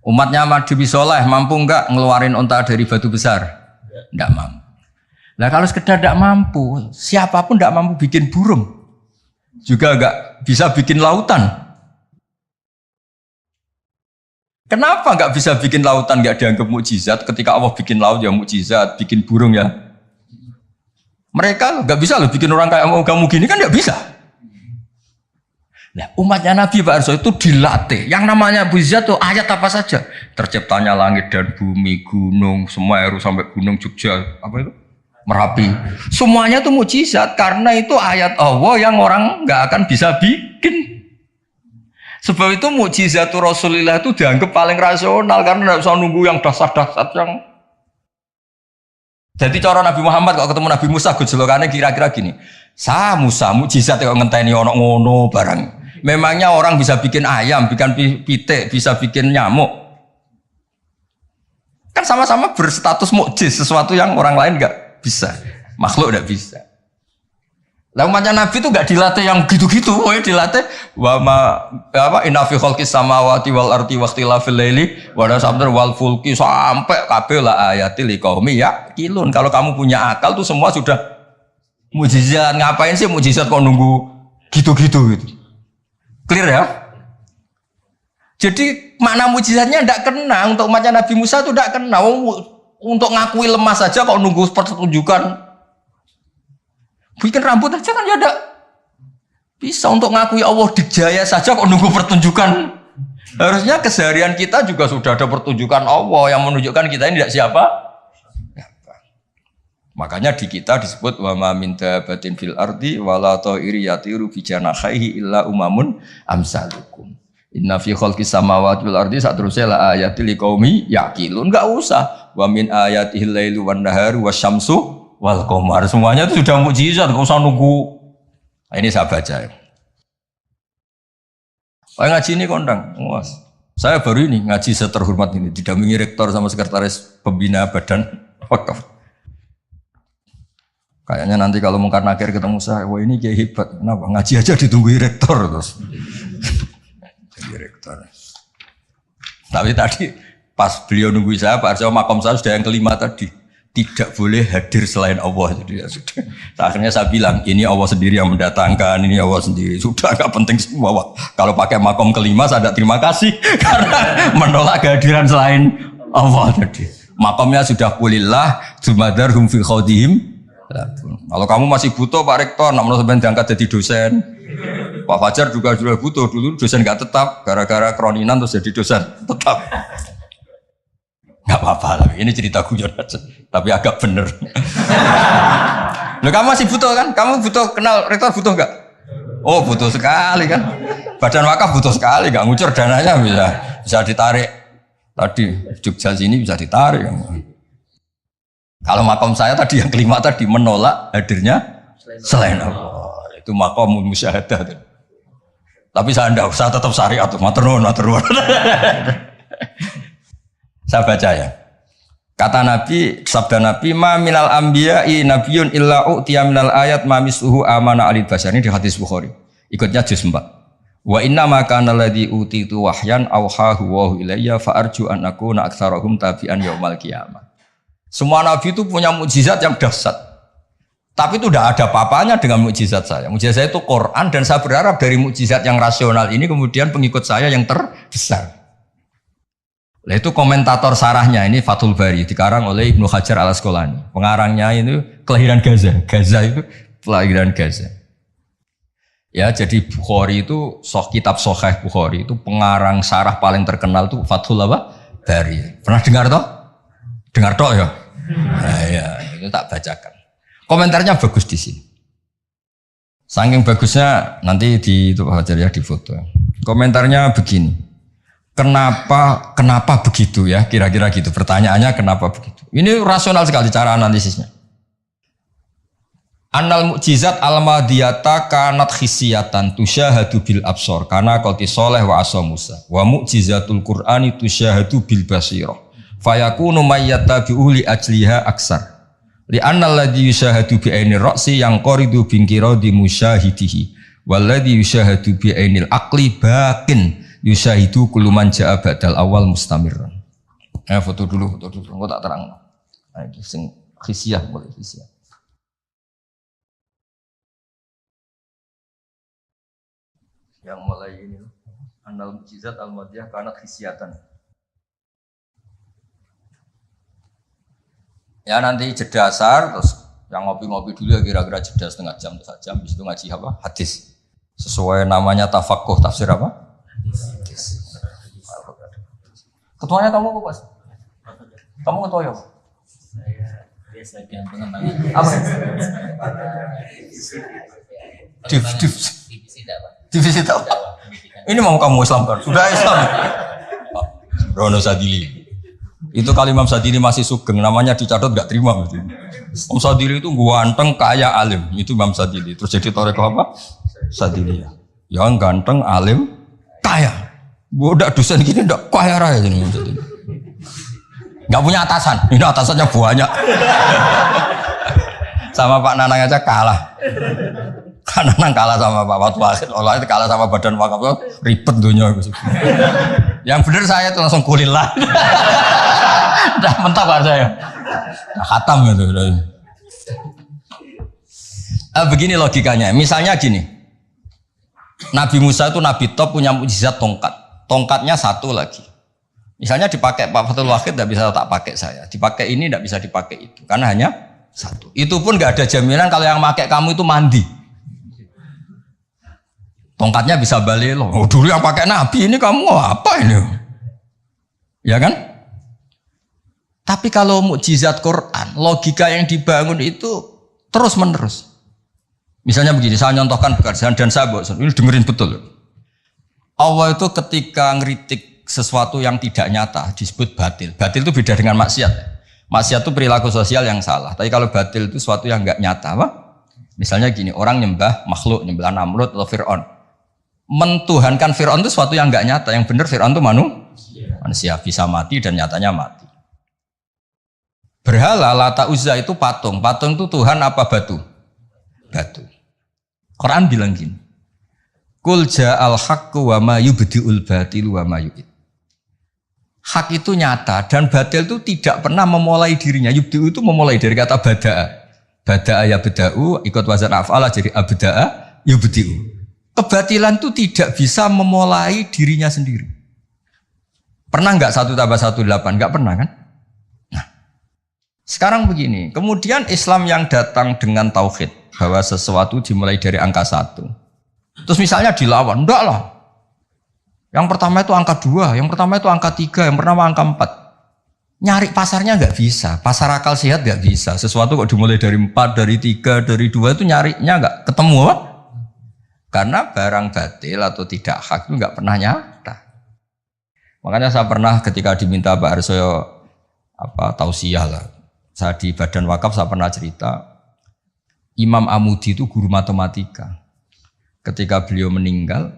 Umatnya Nabi Soleh mampu nggak ngeluarin unta dari batu besar? Nggak mampu. Nah kalau sekedar nggak mampu, siapapun nggak mampu bikin burung, juga nggak bisa bikin lautan. Kenapa nggak bisa bikin lautan nggak dianggap mukjizat? Ketika Allah bikin laut ya mukjizat, bikin burung ya. Mereka nggak bisa loh bikin orang kayak kamu gini kan nggak bisa. Nah, umatnya Nabi Pak Arso itu dilatih. Yang namanya mukjizat tuh ayat apa saja. Terciptanya langit dan bumi, gunung, Semeru sampai gunung Jogja, apa itu? Merapi. Semuanya itu mukjizat karena itu ayat Allah yang orang nggak akan bisa bikin. Sebab itu mukjizat Rasulullah itu dianggap paling rasional karena nggak usah nunggu yang dasar-dasar yang. Jadi cara Nabi Muhammad kalau ketemu Nabi Musa gejolokannya kira-kira gini. Sa Musa mukjizat kok ngenteni ono ngono barang. Memangnya orang bisa bikin ayam, bikin pitik, bisa bikin nyamuk. Kan sama-sama berstatus mukjiz, sesuatu yang orang lain nggak bisa, makhluk nggak bisa. Lah umatnya Nabi itu nggak dilatih yang gitu-gitu, dilatih inna fi khalqis samawati wal ardi wakhtilafil laili wa sabdar wal fulki sampai kabeh la ayatil liqaumi yaqilun. Kalau kamu punya akal tuh semua sudah mukjizat. Ngapain sih mukjizat kok nunggu gitu-gitu gitu. Clear ya? Jadi makna mukjizatnya tidak kena. Untuk umatnya Nabi Musa itu tidak kena. Untuk ngakui lemah saja kok nunggu pertunjukan. Bikin rambut aja kan ya ada. Bisa untuk ngakui Allah dijaya saja kok nunggu pertunjukan. Harusnya keseharian kita juga sudah ada pertunjukan Allah yang menunjukkan kita ini tidak siapa. Makanya di kita disebut wa ma min dabatin fil ardi wala ta'iri yatiru bi janahihi illa umamun amsalukum. Inna fi khalqis samawati wal ardi satrusnya la ayatil liqaumi yaqilun. Enggak usah. Wa min ayatihil lailu wan naharu wasyamsu wal qamar. Semuanya itu sudah mukjizat, enggak usah nunggu. Nah, ini saya baca. Pak ngaji ini kondang. Saya baru ini ngaji seterhormat ini didampingi rektor sama sekretaris pembina badan wakaf. Kayaknya nanti kalau Mungkar Nakir ketemu saya, wah ini kayak hebat. Kenapa? Ngaji aja ditunggu rektor terus. Jadi rektor. Tapi tadi pas beliau nunggu saya, Pak Arso makom saya sudah yang kelima tadi. Tidak boleh hadir selain Allah. Jadi ya sudah. Akhirnya saya bilang, ini Allah sendiri yang mendatangkan, ini Allah sendiri. Sudah nggak penting semua. Kalau pakai makom kelima, saya tidak terima kasih karena menolak kehadiran selain Allah tadi. Makomnya sudah kulillah, jumadarhum fi khawdihim. Kalau kamu masih butuh Pak Rektor, nak menurut sampai diangkat jadi dosen. Pak Fajar juga sudah butuh, dulu dosen nggak tetap, gara-gara kroninan terus jadi dosen tetap. Nggak apa-apa, tapi ini cerita guyon aja, tapi agak bener. Loh, kamu masih butuh kan? Kamu butuh kenal Rektor butuh nggak? Oh butuh sekali kan? Badan wakaf butuh sekali, nggak ngucur dananya bisa ditarik. Tadi Jogja sini bisa ditarik. Kalau makom saya tadi yang kelima tadi menolak hadirnya selain Allah. Itu makom musyahadah. Tapi saya tidak usah tetap syariat. Maturnuun. Saya baca ya. Kata Nabi, sabda Nabi, ma minal anbiya'i nabiyyun illa u'tiya minal ayat ma misluhu amana alil basar. Ini di hadis Bukhari. Ikutnya juz 4. Wa inna ma kana alladhi utitu wahyan awhahu wa ilayya fa arju an akuna aktsarahum tabi'an yaumal qiyamah. Semua nabi itu punya mukjizat yang dahsyat. Tapi itu tidak ada apa-apanya dengan mukjizat saya. Mukjizat saya itu Quran dan saya berharap dari mukjizat yang rasional ini kemudian pengikut saya yang terbesar. Nah, itu komentator sarahnya ini Fathul Bari dikarang oleh Ibnu Hajar Al Asqalani. Pengarangnya itu kelahiran Gaza. Gaza itu kelahiran Gaza. Ya, jadi Bukhari itu kitab Sahih Bukhari itu pengarang sarah paling terkenal itu Fathul Bari. Pernah dengar toh? Dengar toh ya? Nah, ya, itu tak bacakan. Komentarnya bagus di sini. Saking bagusnya nanti di itu Hajar ya di foto. Komentarnya begini. Kenapa begitu ya? Kira-kira gitu. Pertanyaannya kenapa begitu? Ini rasional sekali cara analisisnya. Annal mukjizat al-madiyata kanat khisiyatan tusyahadu bil absor karena qati soleh wa asa Musa wa mukjizatul Qur'ani tusyahadu bil basirah fayakunu mayyatabi'u li ajliha aksar li annal ladzi yusyahadu bi ainir ra'si yang qaridu bin qiradi musyahidihi wal ladzi yusyahadu bi ainil aqli bakin yusyahidu kullu man ja'a ba'dal awal mustamirran. Foto dulu engko tak terang. Nah, iki sing khisiyah boleh khisiyah. Yang mulai ini annal mukjizat al-madiyah kanat khisiyatan. Ya nanti jeda asar terus yang ngopi-ngopi dulu ya kira-kira jeda setengah jam atau sejam habis itu ngaji apa? Hadis. Sesuai namanya tafaqquh tafsir apa? Hadis. Ketuanya kamu apa, Mas? Kamu ketua ya? Saya biasa yang pengembangan. Apa? Divisi dakwah. Ini mau kamu Islamkan? Sudah Islam. Rono Sadili. Itu kali Imam Sadili masih sugeng, namanya dicatat gak terima. Imam Sadili itu ganteng, kaya, alim. Itu Imam Sadili. Terus jadi toreko apa? Sadili. Yang ganteng, alim, kaya. Bodak dosen gini ndak kaya raya jadi Imam Sadili. Gak punya atasan. Ini atasannya banyak. Sama Pak Nanang aja kalah. Karena kalah sama Pak Fatul Wahid, Allah itu kalah sama Badan Wakaf, ribet dunia. Yang benar saya itu langsung kulillah. Udah mentok kan saya. Udah khatam itu. Begini logikanya, misalnya gini. Nabi Musa itu Nabi top punya mukjizat tongkat. Tongkatnya satu lagi. Misalnya dipakai Pak Fatul Wahid tidak bisa tak pakai saya. Dipakai ini tidak bisa dipakai itu. Karena hanya satu. Itu pun nggak ada jaminan kalau yang pakai kamu itu mandi. Tongkatnya bisa balik loh. Oh, dulu yang pakai Nabi ini kamu apa ini? Ya kan? Tapi kalau mukjizat Quran, logika yang dibangun itu terus menerus. Misalnya begini, saya nyontohkan pekerjaan dan saya bosan. Ini dengerin betul. Allah itu ketika ngeritik sesuatu yang tidak nyata disebut batil. Batil itu beda dengan maksiat. Maksiat itu perilaku sosial yang salah. Tapi kalau batil itu sesuatu yang nggak nyata, apa? Misalnya gini, orang nyembah makhluk, nyembah Namrud atau Fir'aun. Mentuhankan Fir'aun itu sesuatu yang nggak nyata. Yang benar Fir'aun itu manusia bisa mati dan nyatanya mati. Berhala Lata Uzza itu patung. Patung itu Tuhan apa batu? Batu. Quran bilang gini. Qul ja'al haqqu wa ma yubdi'ul batilu wa ma yu'id. Hak itu nyata dan batil itu tidak pernah memulai dirinya. Yubdi'u itu memulai dari kata bada'a. Bada'a ya beda'u ikut wazan af'ala jadi abda'a yubdi'u. Kebatilan itu tidak bisa memulai dirinya sendiri. Pernah nggak 1 tambah 1 8? Nggak pernah kan? Nah, sekarang begini. Kemudian Islam yang datang dengan tauhid bahwa sesuatu dimulai dari angka 1. Terus misalnya dilawan, enggak lah. Yang pertama itu angka 2, yang pertama itu angka 3, yang pertama angka 4. Nyari pasarnya nggak bisa. Pasar akal sehat nggak bisa. Sesuatu kok dimulai dari 4, dari 3, dari 2 itu nyarinya nggak ketemu apa? Karena barang batil atau tidak hak itu nggak pernah nyata. Makanya saya pernah ketika diminta Pak Arsoyo tausiah lah. Saya di Badan Wakaf saya pernah cerita Imam Amudi itu guru matematika. Ketika beliau meninggal,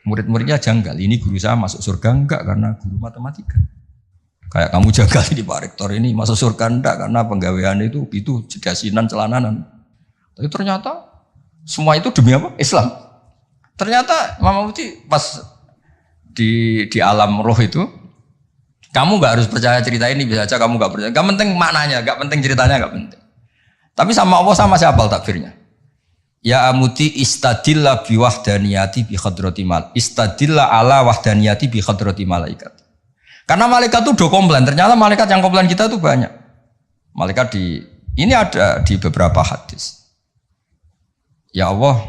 murid-muridnya janggal. Ini guru saya masuk surga enggak karena guru matematika. Kayak kamu janggal ini Pak Rektor ini masuk surga enggak karena penggawaian itu jedasinan celananan. Tapi ternyata semua itu demi apa? Islam. Ternyata Imam Amudi pas di alam roh itu Kamu nggak harus percaya cerita ini, bisa aja kamu nggak percaya. Gak penting maknanya, gak penting ceritanya, gak penting. Tapi sama Allah sama siapa takbirnya? Ya amuti istadillah bi wahdaniyati bi khadrati mal. Istadillah ala wahdaniyati bi khadrati malaikat. Karena malaikat itu udah komplain. Ternyata malaikat yang komplain kita tuh banyak. Malaikat ini ada di beberapa hadis. Ya Allah,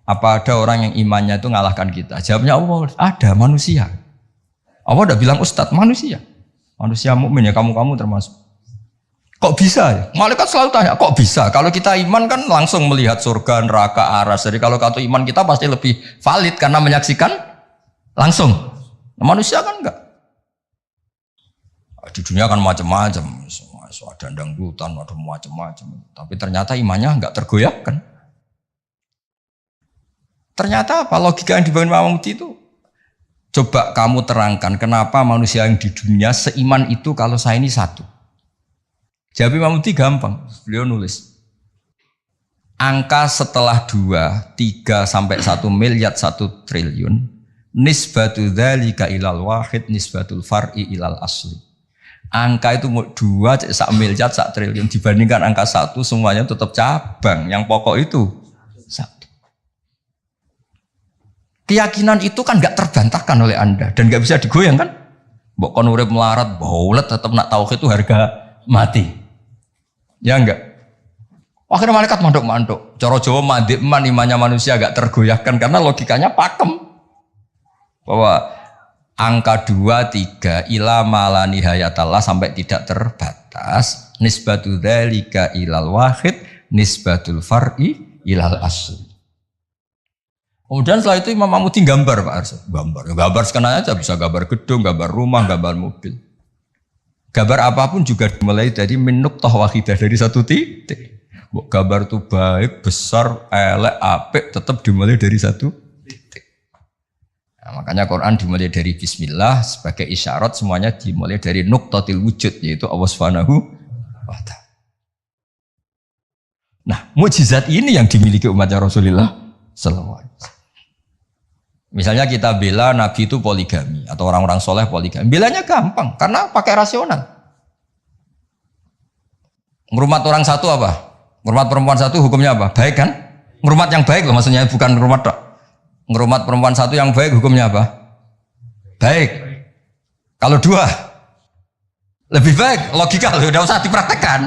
apa ada orang yang imannya itu ngalahkan kita? Jawabnya Allah, ada manusia. Allah udah bilang ustadz, manusia mukmin ya, kamu termasuk. Kok bisa ya? Malaikat selalu tanya, kok bisa? Kalau kita iman kan langsung melihat surga, neraka, aras. Jadi kalau kartu iman kita pasti lebih valid karena menyaksikan langsung. Nah, manusia kan enggak. Di dunia kan macam-macam, ada dangdutan, ada macam-macam. Tapi ternyata imannya enggak tergoyahkan. Ternyata apa? Logika yang dibangun Imam Mudi itu. Coba kamu terangkan kenapa manusia yang di dunia seiman itu kalau saya ini satu. Jawab Imam Mudi gampang. Beliau nulis. Angka setelah 2, 3 sampai 1 miliar 1 triliun. Nisbatu dzalika ilal wahid nisbatul far'i ilal asli. Angka itu 2, 1 miliar 1 triliun dibandingkan angka 1 semuanya tetap cabang. Yang pokok itu 1. Keyakinan itu kan gak terbantahkan oleh Anda dan gak bisa digoyang kan? Mbok kon urip melarat, baulet tetap nak tauhid itu harga mati. Ya enggak? Akhirnya malaikat manduk-manduk. Cara Jawa mandek man imannya manusia gak tergoyahkan karena logikanya pakem. Bahwa angka 2, 3 ila mala nihayatallah sampai tidak terbatas. Nisbatu dzalika ilal wahid nisbatul far'i ilal asli. Kemudian setelah itu Imam Mudi gambar Pak Arso. Gambar sekenanya aja, bisa gambar gedung, gambar rumah, gambar mobil. Gambar apapun juga dimulai dari minuk toh wahidah, dari satu titik. Gambar itu baik, besar, elek, apik, tetap dimulai dari satu titik. Nah, makanya Quran dimulai dari Bismillah sebagai isyarat, semuanya dimulai dari nuqtatil wujud, yaitu Allah Subhanahu wa ta'ala. Nah, mukjizat ini yang dimiliki umatnya Rasulullah sallallahu alaihi wasallam. Misalnya kita bela Nabi itu poligami atau orang-orang soleh poligami, belanya gampang karena pakai rasional. Ngerumat orang satu apa? Ngerumat perempuan satu hukumnya apa? Baik kan? Ngerumat yang baik loh, maksudnya bukan ngerumat dok. Ngerumat perempuan satu yang baik hukumnya apa? Baik. Kalau 2 lebih baik, logika loh, udah usah dipraktekkan.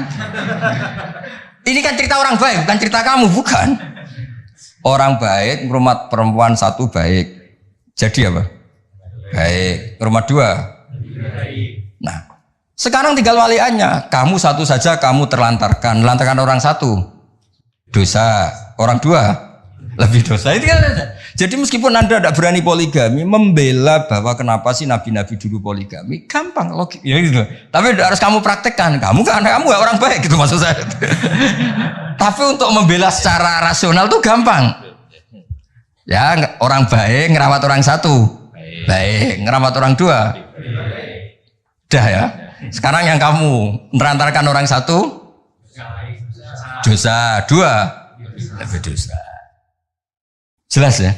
Ini kan cerita orang baik, bukan cerita kamu, bukan. Orang baik, ngerumat perempuan satu baik. Jadi apa? Baik. Ngerumat 2? Nah, sekarang tinggal waliannya. Kamu satu saja kamu terlantarkan. Melantarkan orang satu. Dosa. Orang 2? Lebih dosa. Itu kan. Jadi meskipun Anda tidak berani poligami, membela bahwa kenapa sih nabi-nabi dulu poligami, gampang logik. Ya gitu. Tapi harus kamu praktekkan. Kamu gak orang baik gitu maksud saya. Tapi untuk membela secara rasional tuh gampang. Ya, orang baik ngerawat orang satu. Baik, ngerawat orang 2. Dah ya. Sekarang yang kamu menerantarkan orang satu dosa, 2 lebih dosa. Jelas ya?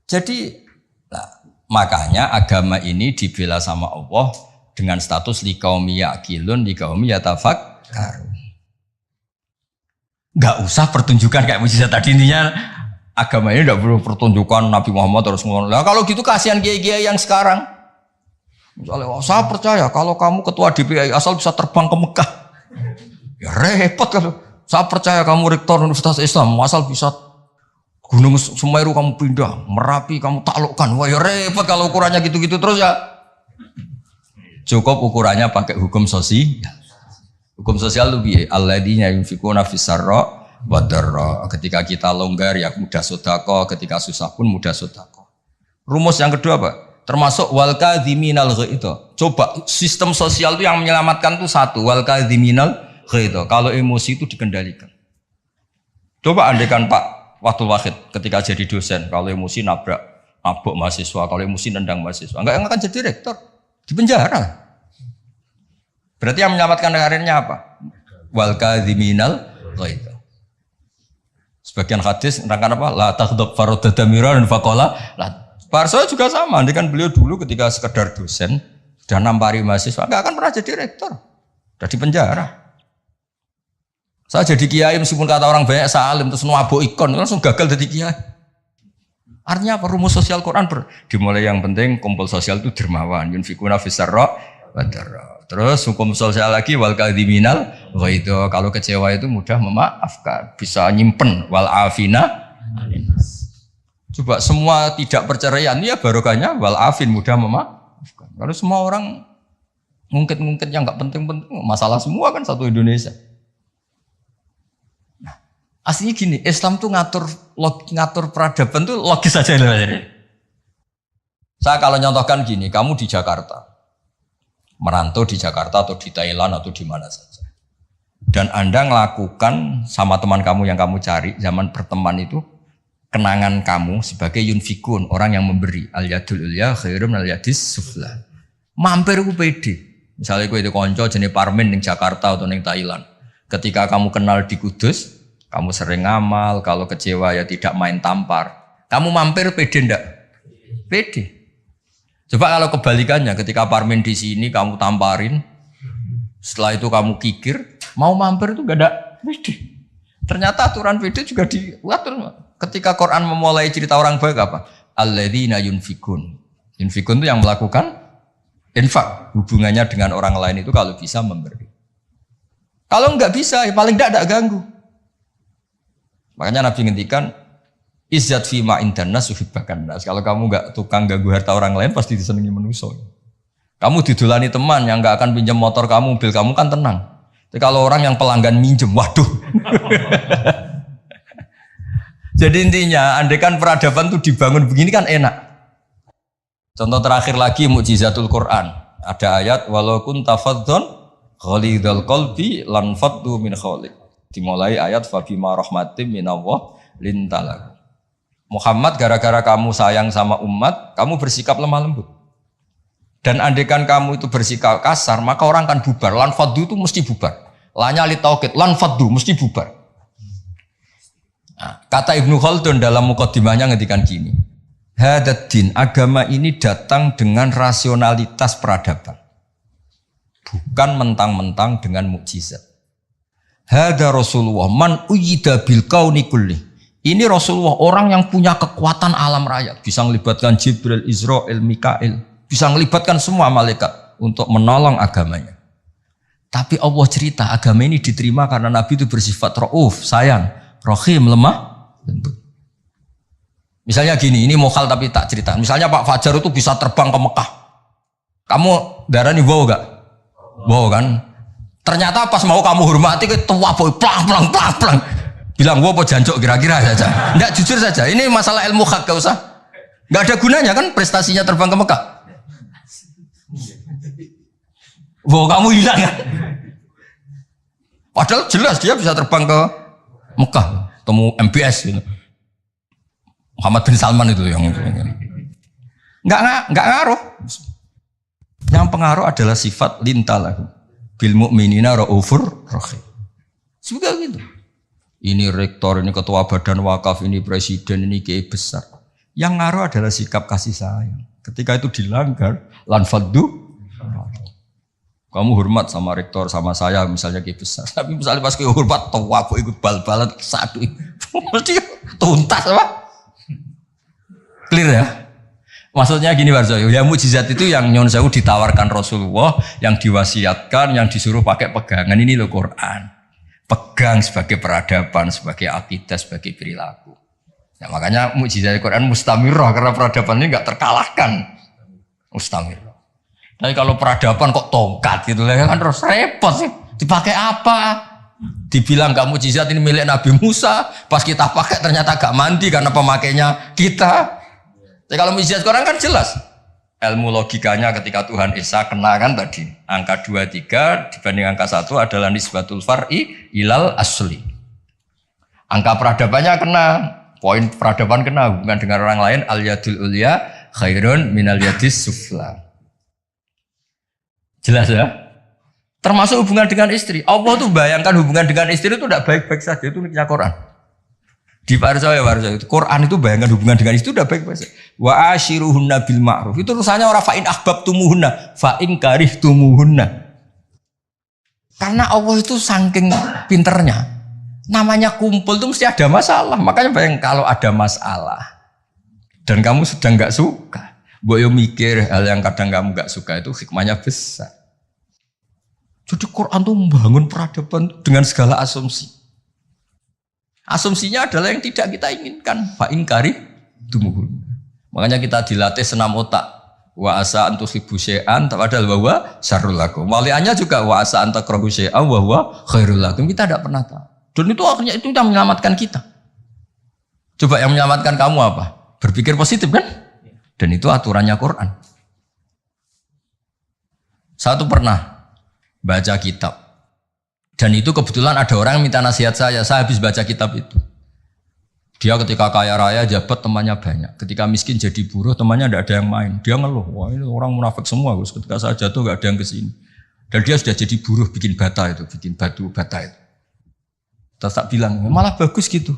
Jadi makanya agama ini dibela sama Allah dengan status liqaumi yaqilun, liqaumi yatafakkarun. Enggak usah pertunjukan kayak mujizat tadi, intinya agama ini enggak perlu pertunjukan Nabi Muhammad terus ngomong. Nah, kalau gitu kasihan kiai-kiai yang sekarang. Misalnya, saya percaya kalau kamu ketua DPI asal bisa terbang ke Mekah. Ya repot kalau. Saya percaya kamu rektor Universitas Islam asal bisa Gunung Semeru kamu pindah, Merapi kamu taklukkan. Wah ya repot kalau ukurannya gitu-gitu terus ya. Cukup ukurannya pakai hukum sosial. Hukum sosial itu piye? Alladzina yunfikuna fis-sarra wa dharra. Ketika kita longgar ya mudah sedekah, ketika susah pun mudah sedekah. Rumus yang kedua apa? Termasuk wal kadhiminal ghaidha. Coba sistem sosial itu yang menyelamatkan itu satu, wal kadhiminal ghaidha. Kalau emosi itu dikendalikan. Coba andaikan Pak Waktu Wahid ketika jadi dosen, kalau emosi nabrak mahasiswa, kalau emosi nendang mahasiswa, enggak akan jadi rektor, di penjara. Berarti yang menyelamatkan karirnya apa? Wal kadhiminal ghaidha. Sebagian hadis nerangkan apa? La taghdab faradada miran faqala. Pak Arso juga sama, andaikan beliau dulu ketika sekedar dosen sudah nampari mahasiswa, nggak akan pernah jadi rektor. Sudah di penjara. Saya jadi kiai meskipun kata orang banyak salim terus nuabuk ikon langsung gagal jadi kiai. Artinya apa? Rumus sosial Quran dimulai yang penting kumpul sosial itu dermawan, yunfikuna fisarra wa darra. Terus hukum sosial lagi wal kadhiminal ghaidha. Kalau kecewa itu mudah memaafkan, bisa nyimpen wal afina. Coba semua tidak perceraian ya barokahnya wal afin mudah memaafkan. Kalau semua orang ngungkit-ngungkit yang enggak penting-penting, masalah semua kan satu Indonesia. Aslinya gini, Islam tuh ngatur peradaban tuh logis saja. Saya kalau nyontohkan gini, kamu di Jakarta, merantau di Jakarta atau di Thailand atau di mana saja, dan Anda melakukan sama teman kamu yang kamu cari zaman berteman itu, kenangan kamu sebagai yunfikun, orang yang memberi, al yadul ulya khairum al yadis sufla. Mampir ku pede. Misalnya ku itu konco jenis Parmin di Jakarta atau di Thailand. Ketika kamu kenal di Kudus, kamu sering ngamal, kalau kecewa ya tidak main tampar. Kamu mampir pede ndak? Pede. Coba kalau kebalikannya, ketika Parmin di sini kamu tamparin, setelah itu kamu kikir, mau mampir itu gak ada pede. Ternyata aturan pede juga diatur. Ketika Quran memulai cerita orang baik apa? Alladzina yunfikun. Yunfikun itu yang melakukan infak. Hubungannya dengan orang lain itu kalau bisa memberi. Kalau enggak bisa, ya paling enggak ganggu. Makanya Nabi ngendikan izzat fima indanas uhibbakan nas. Kalau kamu enggak tukang ganggu harta orang lain pasti disenangi manusia. Kamu didulani teman yang enggak akan pinjam motor kamu, mobil kamu kan tenang. Tapi kalau orang yang pelanggan minjem, waduh. Jadi intinya, andaikan peradaban itu dibangun begini kan enak. Contoh terakhir lagi mukjizatul Quran. Ada ayat walau kunta fadhdhan ghalidhal qalbi lan faddu min khawlik. Dimulai ayat fabima rahmatim minallah lintalak. Muhammad gara-gara kamu sayang sama umat, kamu bersikap lemah lembut. Dan andaikan kamu itu bersikap kasar, maka orang akan bubar. Lan faddu itu mesti bubar. Lanya li tauqid, lan faddu mesti bubar. Nah, kata Ibnu Khaldun dalam muqaddimahnya ngedikan gini. Hadaddin, agama ini datang dengan rasionalitas peradaban. Bukan mentang-mentang dengan mukjizat. Hada Rasulullah man uyyida bil kauni kulli. Ini Rasulullah orang yang punya kekuatan alam raya, bisa melibatkan Jibril, Israel, Mikail, bisa melibatkan semua malaikat untuk menolong agamanya. Tapi Allah cerita agama ini diterima karena Nabi itu bersifat rauf, sayang, rahim, lemah lembut. Misalnya gini, ini mokal tapi tak cerita. Misalnya Pak Fajar itu bisa terbang ke Mekah. Kamu darah nih wow gak? Wow kan? Ternyata pas mau kamu hormati ke tua boy plang. Bilang wow apa jancok kira-kira saja. Enggak, jujur saja. Ini masalah ilmu hak, gak usah. Enggak ada gunanya kan prestasinya terbang ke Mekah. Wow kamu hilang kan? Padahal jelas dia bisa terbang ke Mekah, temu MBS gitu. Muhammad bin Salman itu yang enggak ngaruh. Yang pengaruh adalah sifat lintalahu bil mu'minina raufur rahim. Juga gitu. Ini rektor, ini ketua badan wakaf, ini presiden, ini kiai besar. Yang ngaruh adalah sikap kasih sayang. Ketika itu dilanggar, lan faddu. Kamu hormat sama rektor, sama saya misalnya kiai besar. Tapi misalnya pas kiai hormat, tua aku ikut bal-balan satu. Mesti tuntas apa? Clear ya? Maksudnya gini Warzo, ya mukjizat itu yang nyon sewu ditawarkan Rasulullah, yang diwasiatkan, yang disuruh pakai pegangan ini loh Quran. Pegang sebagai peradaban, sebagai akidah, sebagai perilaku. Ya, makanya mukjizat Quran mustamirah karena peradaban ini enggak terkalahkan. Mustamirah. Tapi kalau peradaban kok tongkat gitu kan terus repot sih. Dipakai apa? Dibilang enggak mukjizat ini milik Nabi Musa, pas kita pakai ternyata enggak mandi karena pemakainya kita. Tapi kalau mukjizat Quran kan jelas. Ilmu logikanya ketika Tuhan Esa kena kan tadi. Angka 23 dibanding angka 1 adalah nisbatul far'i ilal asli. Angka peradabannya kena. Poin peradaban kena hubungan dengan orang lain. Al-yadul ulya khairun minal yadis sufla. Jelas ya? Termasuk hubungan dengan istri. Allah tuh bayangkan hubungan dengan istri itu tidak baik-baik saja. Itu niknya Quran. Di Parso itu Quran itu bayangkan hubungan dengan itu udah baik bahasa. Wa ashiruhunna bil ma'ruf. Itu urusannya orang fa'in ahbabtumuhunna, fa'in karihtumuhunna. Karena Allah itu saking pinternya. Namanya kumpul itu mesti ada masalah. Makanya bayang kalau ada masalah dan kamu sedang nggak suka, boyo mikir hal yang kadang kamu nggak suka itu hikmahnya besar. Jadi Quran itu membangun peradaban dengan segala asumsi. Asumsinya adalah yang tidak kita inginkan. Fa'in kari tumuhun. Makanya kita dilatih senam otak. Wa asa antusibu syai'an padahal bahwa syarrul lakum. Waliannya juga wa asa antakrahu syai'an wa huwa khairul lakum. Kita tidak pernah tahu. Dan itu akhirnya itu yang menyelamatkan kita. Coba yang menyelamatkan kamu apa? Berpikir positif kan? Dan itu aturannya Quran. Satu pernah baca kitab. Dan itu kebetulan ada orang yang minta nasihat saya habis baca kitab itu. Dia ketika kaya raya jabat temannya banyak. Ketika miskin jadi buruh temannya tidak ada yang main. Dia ngeluh, wah ini orang munafik semua. Ketika saya jatuh gak ada yang kesini. Dan dia sudah jadi buruh bikin bata itu, bikin batu bata itu. Terus tak bilang, malah bagus gitu.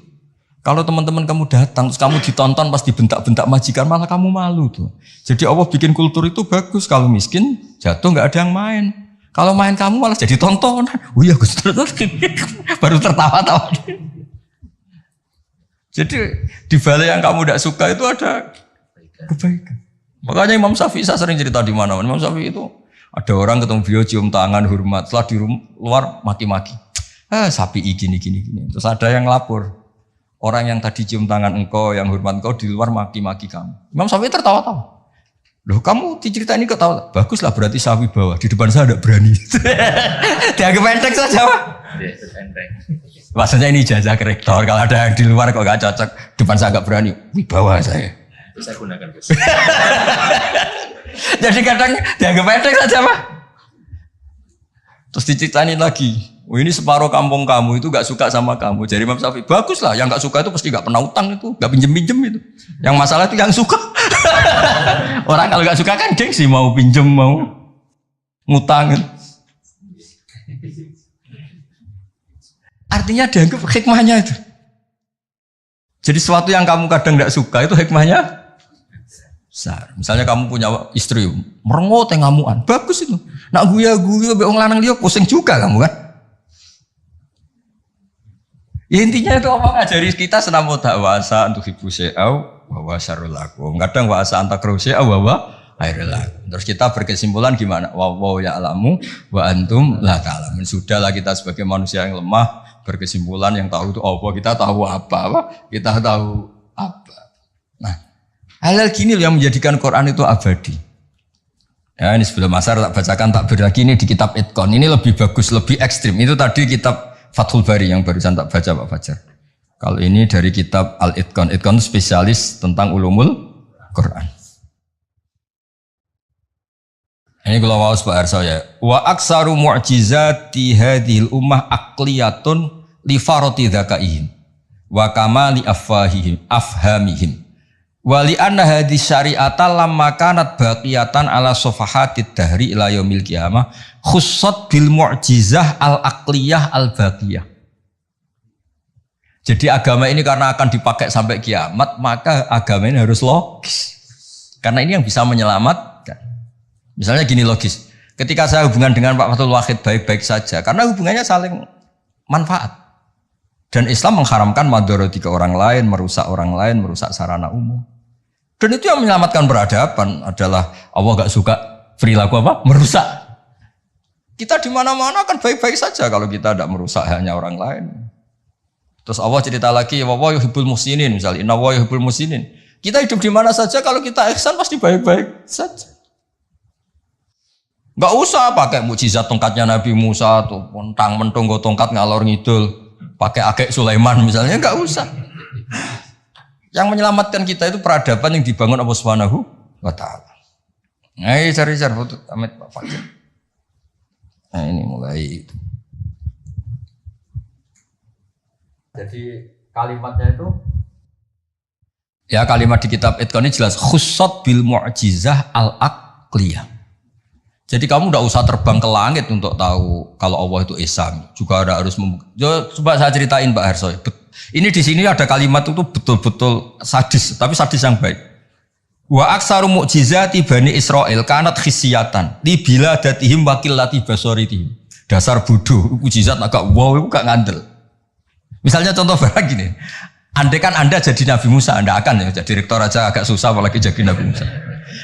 Kalau teman-teman kamu datang, terus kamu ditonton pas dibentak-bentak majikan, malah kamu malu tuh. Jadi Allah bikin kultur itu bagus. Kalau miskin jatuh gak ada yang main. Kalau main kamu malah jadi tontonan. Oh iya Gus, baru tertawa-tawa. Jadi di balik yang kamu tidak suka itu ada kebaikan. Makanya Imam Syafi'i saya sering cerita di mana-mana. Imam Syafi'i itu ada orang ketemu beliau cium tangan hormat, setelah di luar maki-maki. Syafi'i gini. Terus ada yang lapor. Orang yang tadi cium tangan engkau, yang hormat engkau di luar maki-maki kamu. Imam Syafi'i tertawa-tawa. Loh kamu diceritain ini kok tahu? Baguslah berarti saya wibawa. Di depan saya tidak berani. Dianggap enteng saja Pak. Maksudnya ini ijazah ke rektor. Kalau ada yang di luar kok gak cocok, depan saya gak berani. Wibawa saya. Itu saya gunakan Gus. Jadi kadang dianggap enteng saja Pak. Terus diceritain lagi. Oh ini separuh kampung kamu itu gak suka sama kamu. Jadi Imam Syafi'i, baguslah. Yang gak suka itu pasti gak pernah utang itu. Gak pinjem-pinjem itu. Yang masalah itu yang suka. Orang kalau gak suka kan gengsi mau pinjem, mau ngutang. Artinya dianggap hikmahnya itu. Jadi sesuatu yang kamu kadang gak suka itu hikmahnya besar. Misalnya kamu punya istri merengut ngamuan. Bagus itu. Nak guya-guya be wong lanang liya pusing juga kamu kan. Ya intinya itu apa ngajari kita senam wasa untuk ibu syai'au wa syarrul lakum. Kadang wasa antakrahu syai'au wa khairul lakum. Terus kita berkesimpulan gimana? Wa ya'lamu wa antum la ta'lamun. Sudahlah kita sebagai manusia yang lemah berkesimpulan yang tahu itu apa. Kita tahu apa? Kita tahu apa. Nah, hal-hal gini yang menjadikan Quran itu abadi. Ya, ini sebelum asar tak bacakan tak lagi ini di kitab Itqan. Ini lebih bagus, lebih ekstrim. Itu tadi kitab Fathul Bari yang barusan tak baca Pak Fajar. Kalau ini dari kitab Al-Itqan. Itqan itu spesialis tentang ulumul Quran. Ini kalau mau Pak Arso ya. Wa aksaru mu'jizati hadhil ummah aqliyatun li farati dzakaihim wa kamali afhamihim. Wa li anna hadhihi syari'ata lamma kanat baqiyatan ala safahatid dahri ila yaumil qiyamah khussat bil mu'jizah al-aqliyah al-baqiyah. Jadi agama ini karena akan dipakai sampai kiamat, maka agama ini harus logis. Karena ini yang bisa menyelamatkan. Misalnya gini logis. Ketika saya hubungan dengan Pak Fathul Wahid baik-baik saja, karena hubungannya saling manfaat. Dan Islam mengharamkan madharati ke orang lain, merusak orang lain, merusak sarana umum. Dan itu yang menyelamatkan peradaban adalah Allah gak suka perilaku apa? Merusak. Kita di mana-mana kan baik-baik saja kalau kita tidak merusak hanya orang lain. Terus Allah cerita lagi, wa yuhibbul muhsinin misalnya, inna wa yuhibbul muhsinin. Kita hidup di mana saja kalau kita ihsan pasti baik-baik saja. Gak usah pakai mukjizat tongkatnya Nabi Musa tuh, mentang-mentang go tongkat ngalor ngidul, pakai akek Sulaiman misalnya, gak usah. Yang menyelamatkan kita itu peradaban yang dibangun Allah Subhanahu wa taala. Nah, cari-cari foto Amit Pak Fajar. Nah, ini mulai itu. Jadi kalimatnya itu ya kalimat di kitab Itqan ini jelas khussat bil mu'jizah al-aqliyah. Jadi kamu tidak usah terbang ke langit untuk tahu kalau Allah itu Esa. Juga ada harus coba saya ceritain Pak Harso. Ini di sini ada kalimat itu betul-betul sadis, tapi sadis yang baik. Wa aksaru mu'jizati Bani Israel kanat khisyatan li biladatihim wa qillati basaritihim. Dasar bodoh, mukjizat agak wow, itu gak ngandel. Misalnya contoh barang gini, andai kan Anda jadi Nabi Musa, Anda akan ya jadi rektor aja agak susah apalagi jadi Nabi Musa.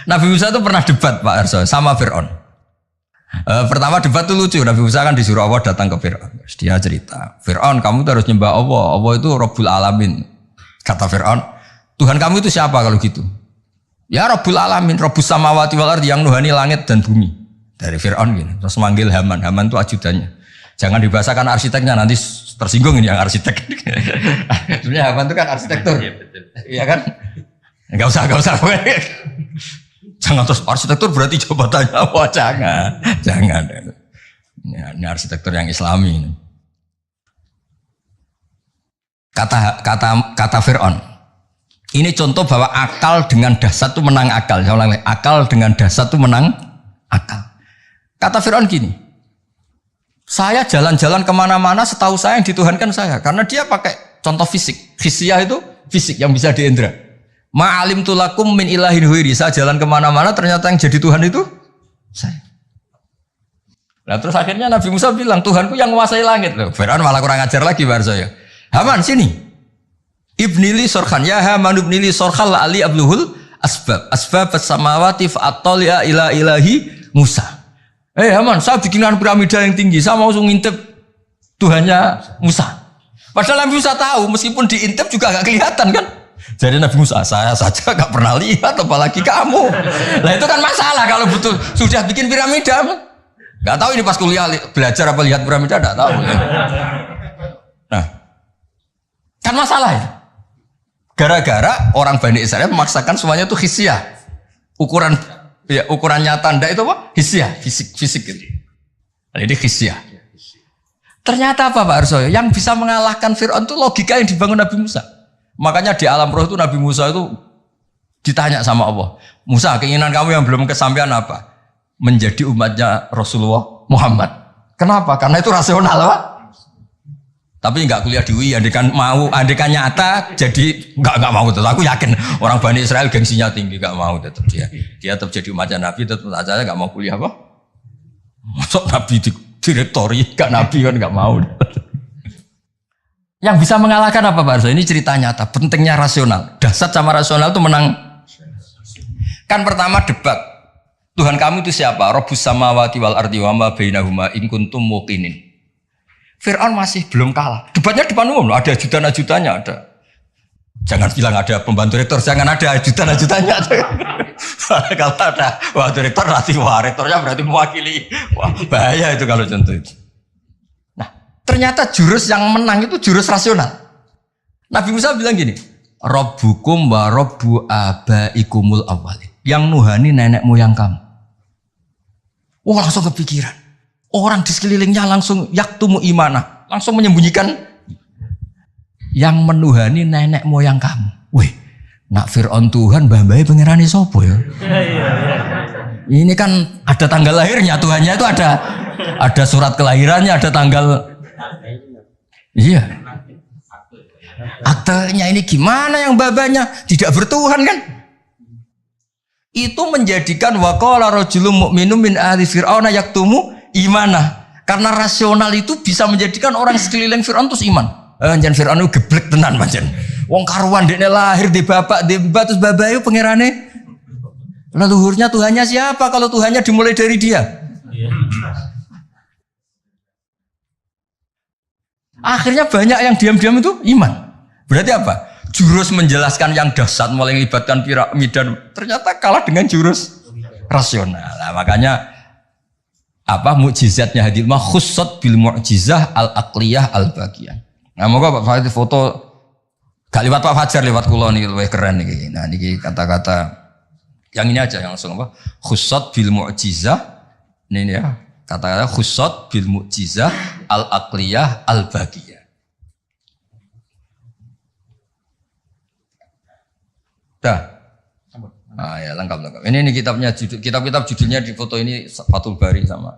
Nabi Musa itu pernah debat Pak Arso sama Fir'aun. Pertama debat itu lucu, Nabi Musa kan disuruh Allah datang ke Fir'aun. Dia cerita, Fir'aun kamu tuh harus nyembah Allah, Allah itu Rabbul Alamin. Kata Fir'aun, Tuhan kamu itu siapa kalau gitu? Ya Rabbul Alamin, Rabbus Samawati wal Ardi yang nuhani langit dan bumi. Dari Fir'aun gini, terus manggil Haman, Haman itu ajudannya. Jangan dibahasakan arsiteknya, nanti tersinggung ini yang arsitek. Sebenarnya Haman itu kan arsitektur. Iya kan? Enggak usah. Jangan terus arsitektur berarti jabatannya apa? Jangan. Ya, ini arsitektur yang Islami ini. Kata Fir'aun. Ini contoh bahwa akal dengan dasar itu menang akal. Saya ulang lagi, akal dengan dasar itu menang akal. Kata Fir'aun gini, saya jalan-jalan kemana-mana setahu saya yang dituhankan saya. Karena dia pakai contoh fisik. Khisyah itu fisik yang bisa diindra. Ma'alim tulakum min ilahin huiri. Saya jalan kemana-mana ternyata yang jadi Tuhan itu saya. Nah terus akhirnya Nabi Musa bilang, Tuhanku yang menguasai langit. Loh, Fir'aun malah kurang ajar lagi bar saya. Haman sini. Ibnili sorkhan. Ya Haman ibnili sorkhan la'ali abluhul asbab. Asbab as-samawati fa'attali'a ila ilahi Musa. Haman, saya bikinkan piramida yang tinggi. Saya mau ngintip Tuhannya Musa. Padahal Nabi Musa tahu, meskipun diintip juga gak kelihatan kan. Jadi Nabi Musa, saya saja gak pernah lihat, apalagi kamu. Nah itu kan masalah kalau betul sudah bikin piramida. Gak tahu ini pas kuliah belajar apa lihat piramida, gak tahu. Nah, kan masalah ya. Gara-gara orang Bani Israel memaksakan semuanya itu khisyah. Ukuran nyata ndak itu apa? Khisyah, fisik gitu. Nah, ini khisyah. Ternyata apa Pak Arsoyo? Yang bisa mengalahkan Fir'aun itu logika yang dibangun Nabi Musa. Makanya di alam roh itu Nabi Musa itu ditanya sama Allah, Musa keinginan kamu yang belum kesampaian apa? Menjadi umatnya Rasulullah Muhammad. Kenapa? Karena itu rasional Pak. Tapi nggak kuliah di UI, andekan nyata, jadi nggak mau tetap. Aku yakin orang Bani Israel gengsinya tinggi, nggak mau tetap dia tetap jadi umatnya Nabi, tetap aja nggak mau kuliah apa? Masuk Nabi direktori, nggak Nabi kan nggak mau. Yang bisa mengalahkan apa Pak Arso? Ini cerita nyata, pentingnya rasional. Dasar sama rasional itu menang. Kan pertama debat, Tuhan kamu itu siapa? Rabbus samawati wal ardi wa ma bainahuma in kuntum muqinin. Fir'aun masih belum kalah. Debatnya depan umum loh, ada ajudan-ajudannya ada. Jangan bilang ada pembantu rektor, jangan ada ajudan-ajudannya. Kalau ada waktu rektor nanti rektornya berarti mewakili. Wah, bahaya itu kalau contoh itu. Nah, ternyata jurus yang menang itu jurus rasional. Nabi Musa bilang gini, Rabbukum wa rabbu abaikumul awwalin. Yang nuhani nenek moyang kamu. Wah, langsung kepikiran. Orang di sekelilingnya langsung yaktumu imanah, langsung menyembunyikan yang menuhani nenek moyang kamu. Wih, nak Fir'aun Tuhan, mbah-mbahnya pengerani sopo ya? Ini kan ada tanggal lahirnya, Tuhannya itu ada surat kelahirannya, ada tanggal. Iya. Aktenya ini gimana yang babanya tidak bertuhan kan? Itu menjadikan waqala rajulun mu'minun min ahli fir'auna yaktumu imanah. Karena rasional itu bisa menjadikan orang sekeliling Fir'aun terus iman. Jangan Fir'aun itu geblek tenan pancen. Wong karuan dekne lahir di bapak di mbak terus bapak itu pangerane. Leluhurnya Tuhannya siapa kalau Tuhannya dimulai dari dia? Akhirnya banyak yang diam-diam itu iman. Berarti apa? Jurus menjelaskan yang dahsyat mulai melibatkan piramida ternyata kalah dengan jurus rasional. Nah, makanya apa mukjizatnya hadil mah khussat bil mu'jizah al aqliyah al bagiyah. Nah, moga Pak Farid foto gak lewat Pak Fajar, lewat kula niki luwih keren niki. Nah, niki kata-kata yang ini aja yang langsung apa? Khussat bil mu'jizah. Ini ya, kata-kata khussat bil mu'jizah al aqliyah al bagiyah. Dah. Ah ya lengkap. Ini kitabnya kitab-kitab judulnya di foto ini Fathul Bari sama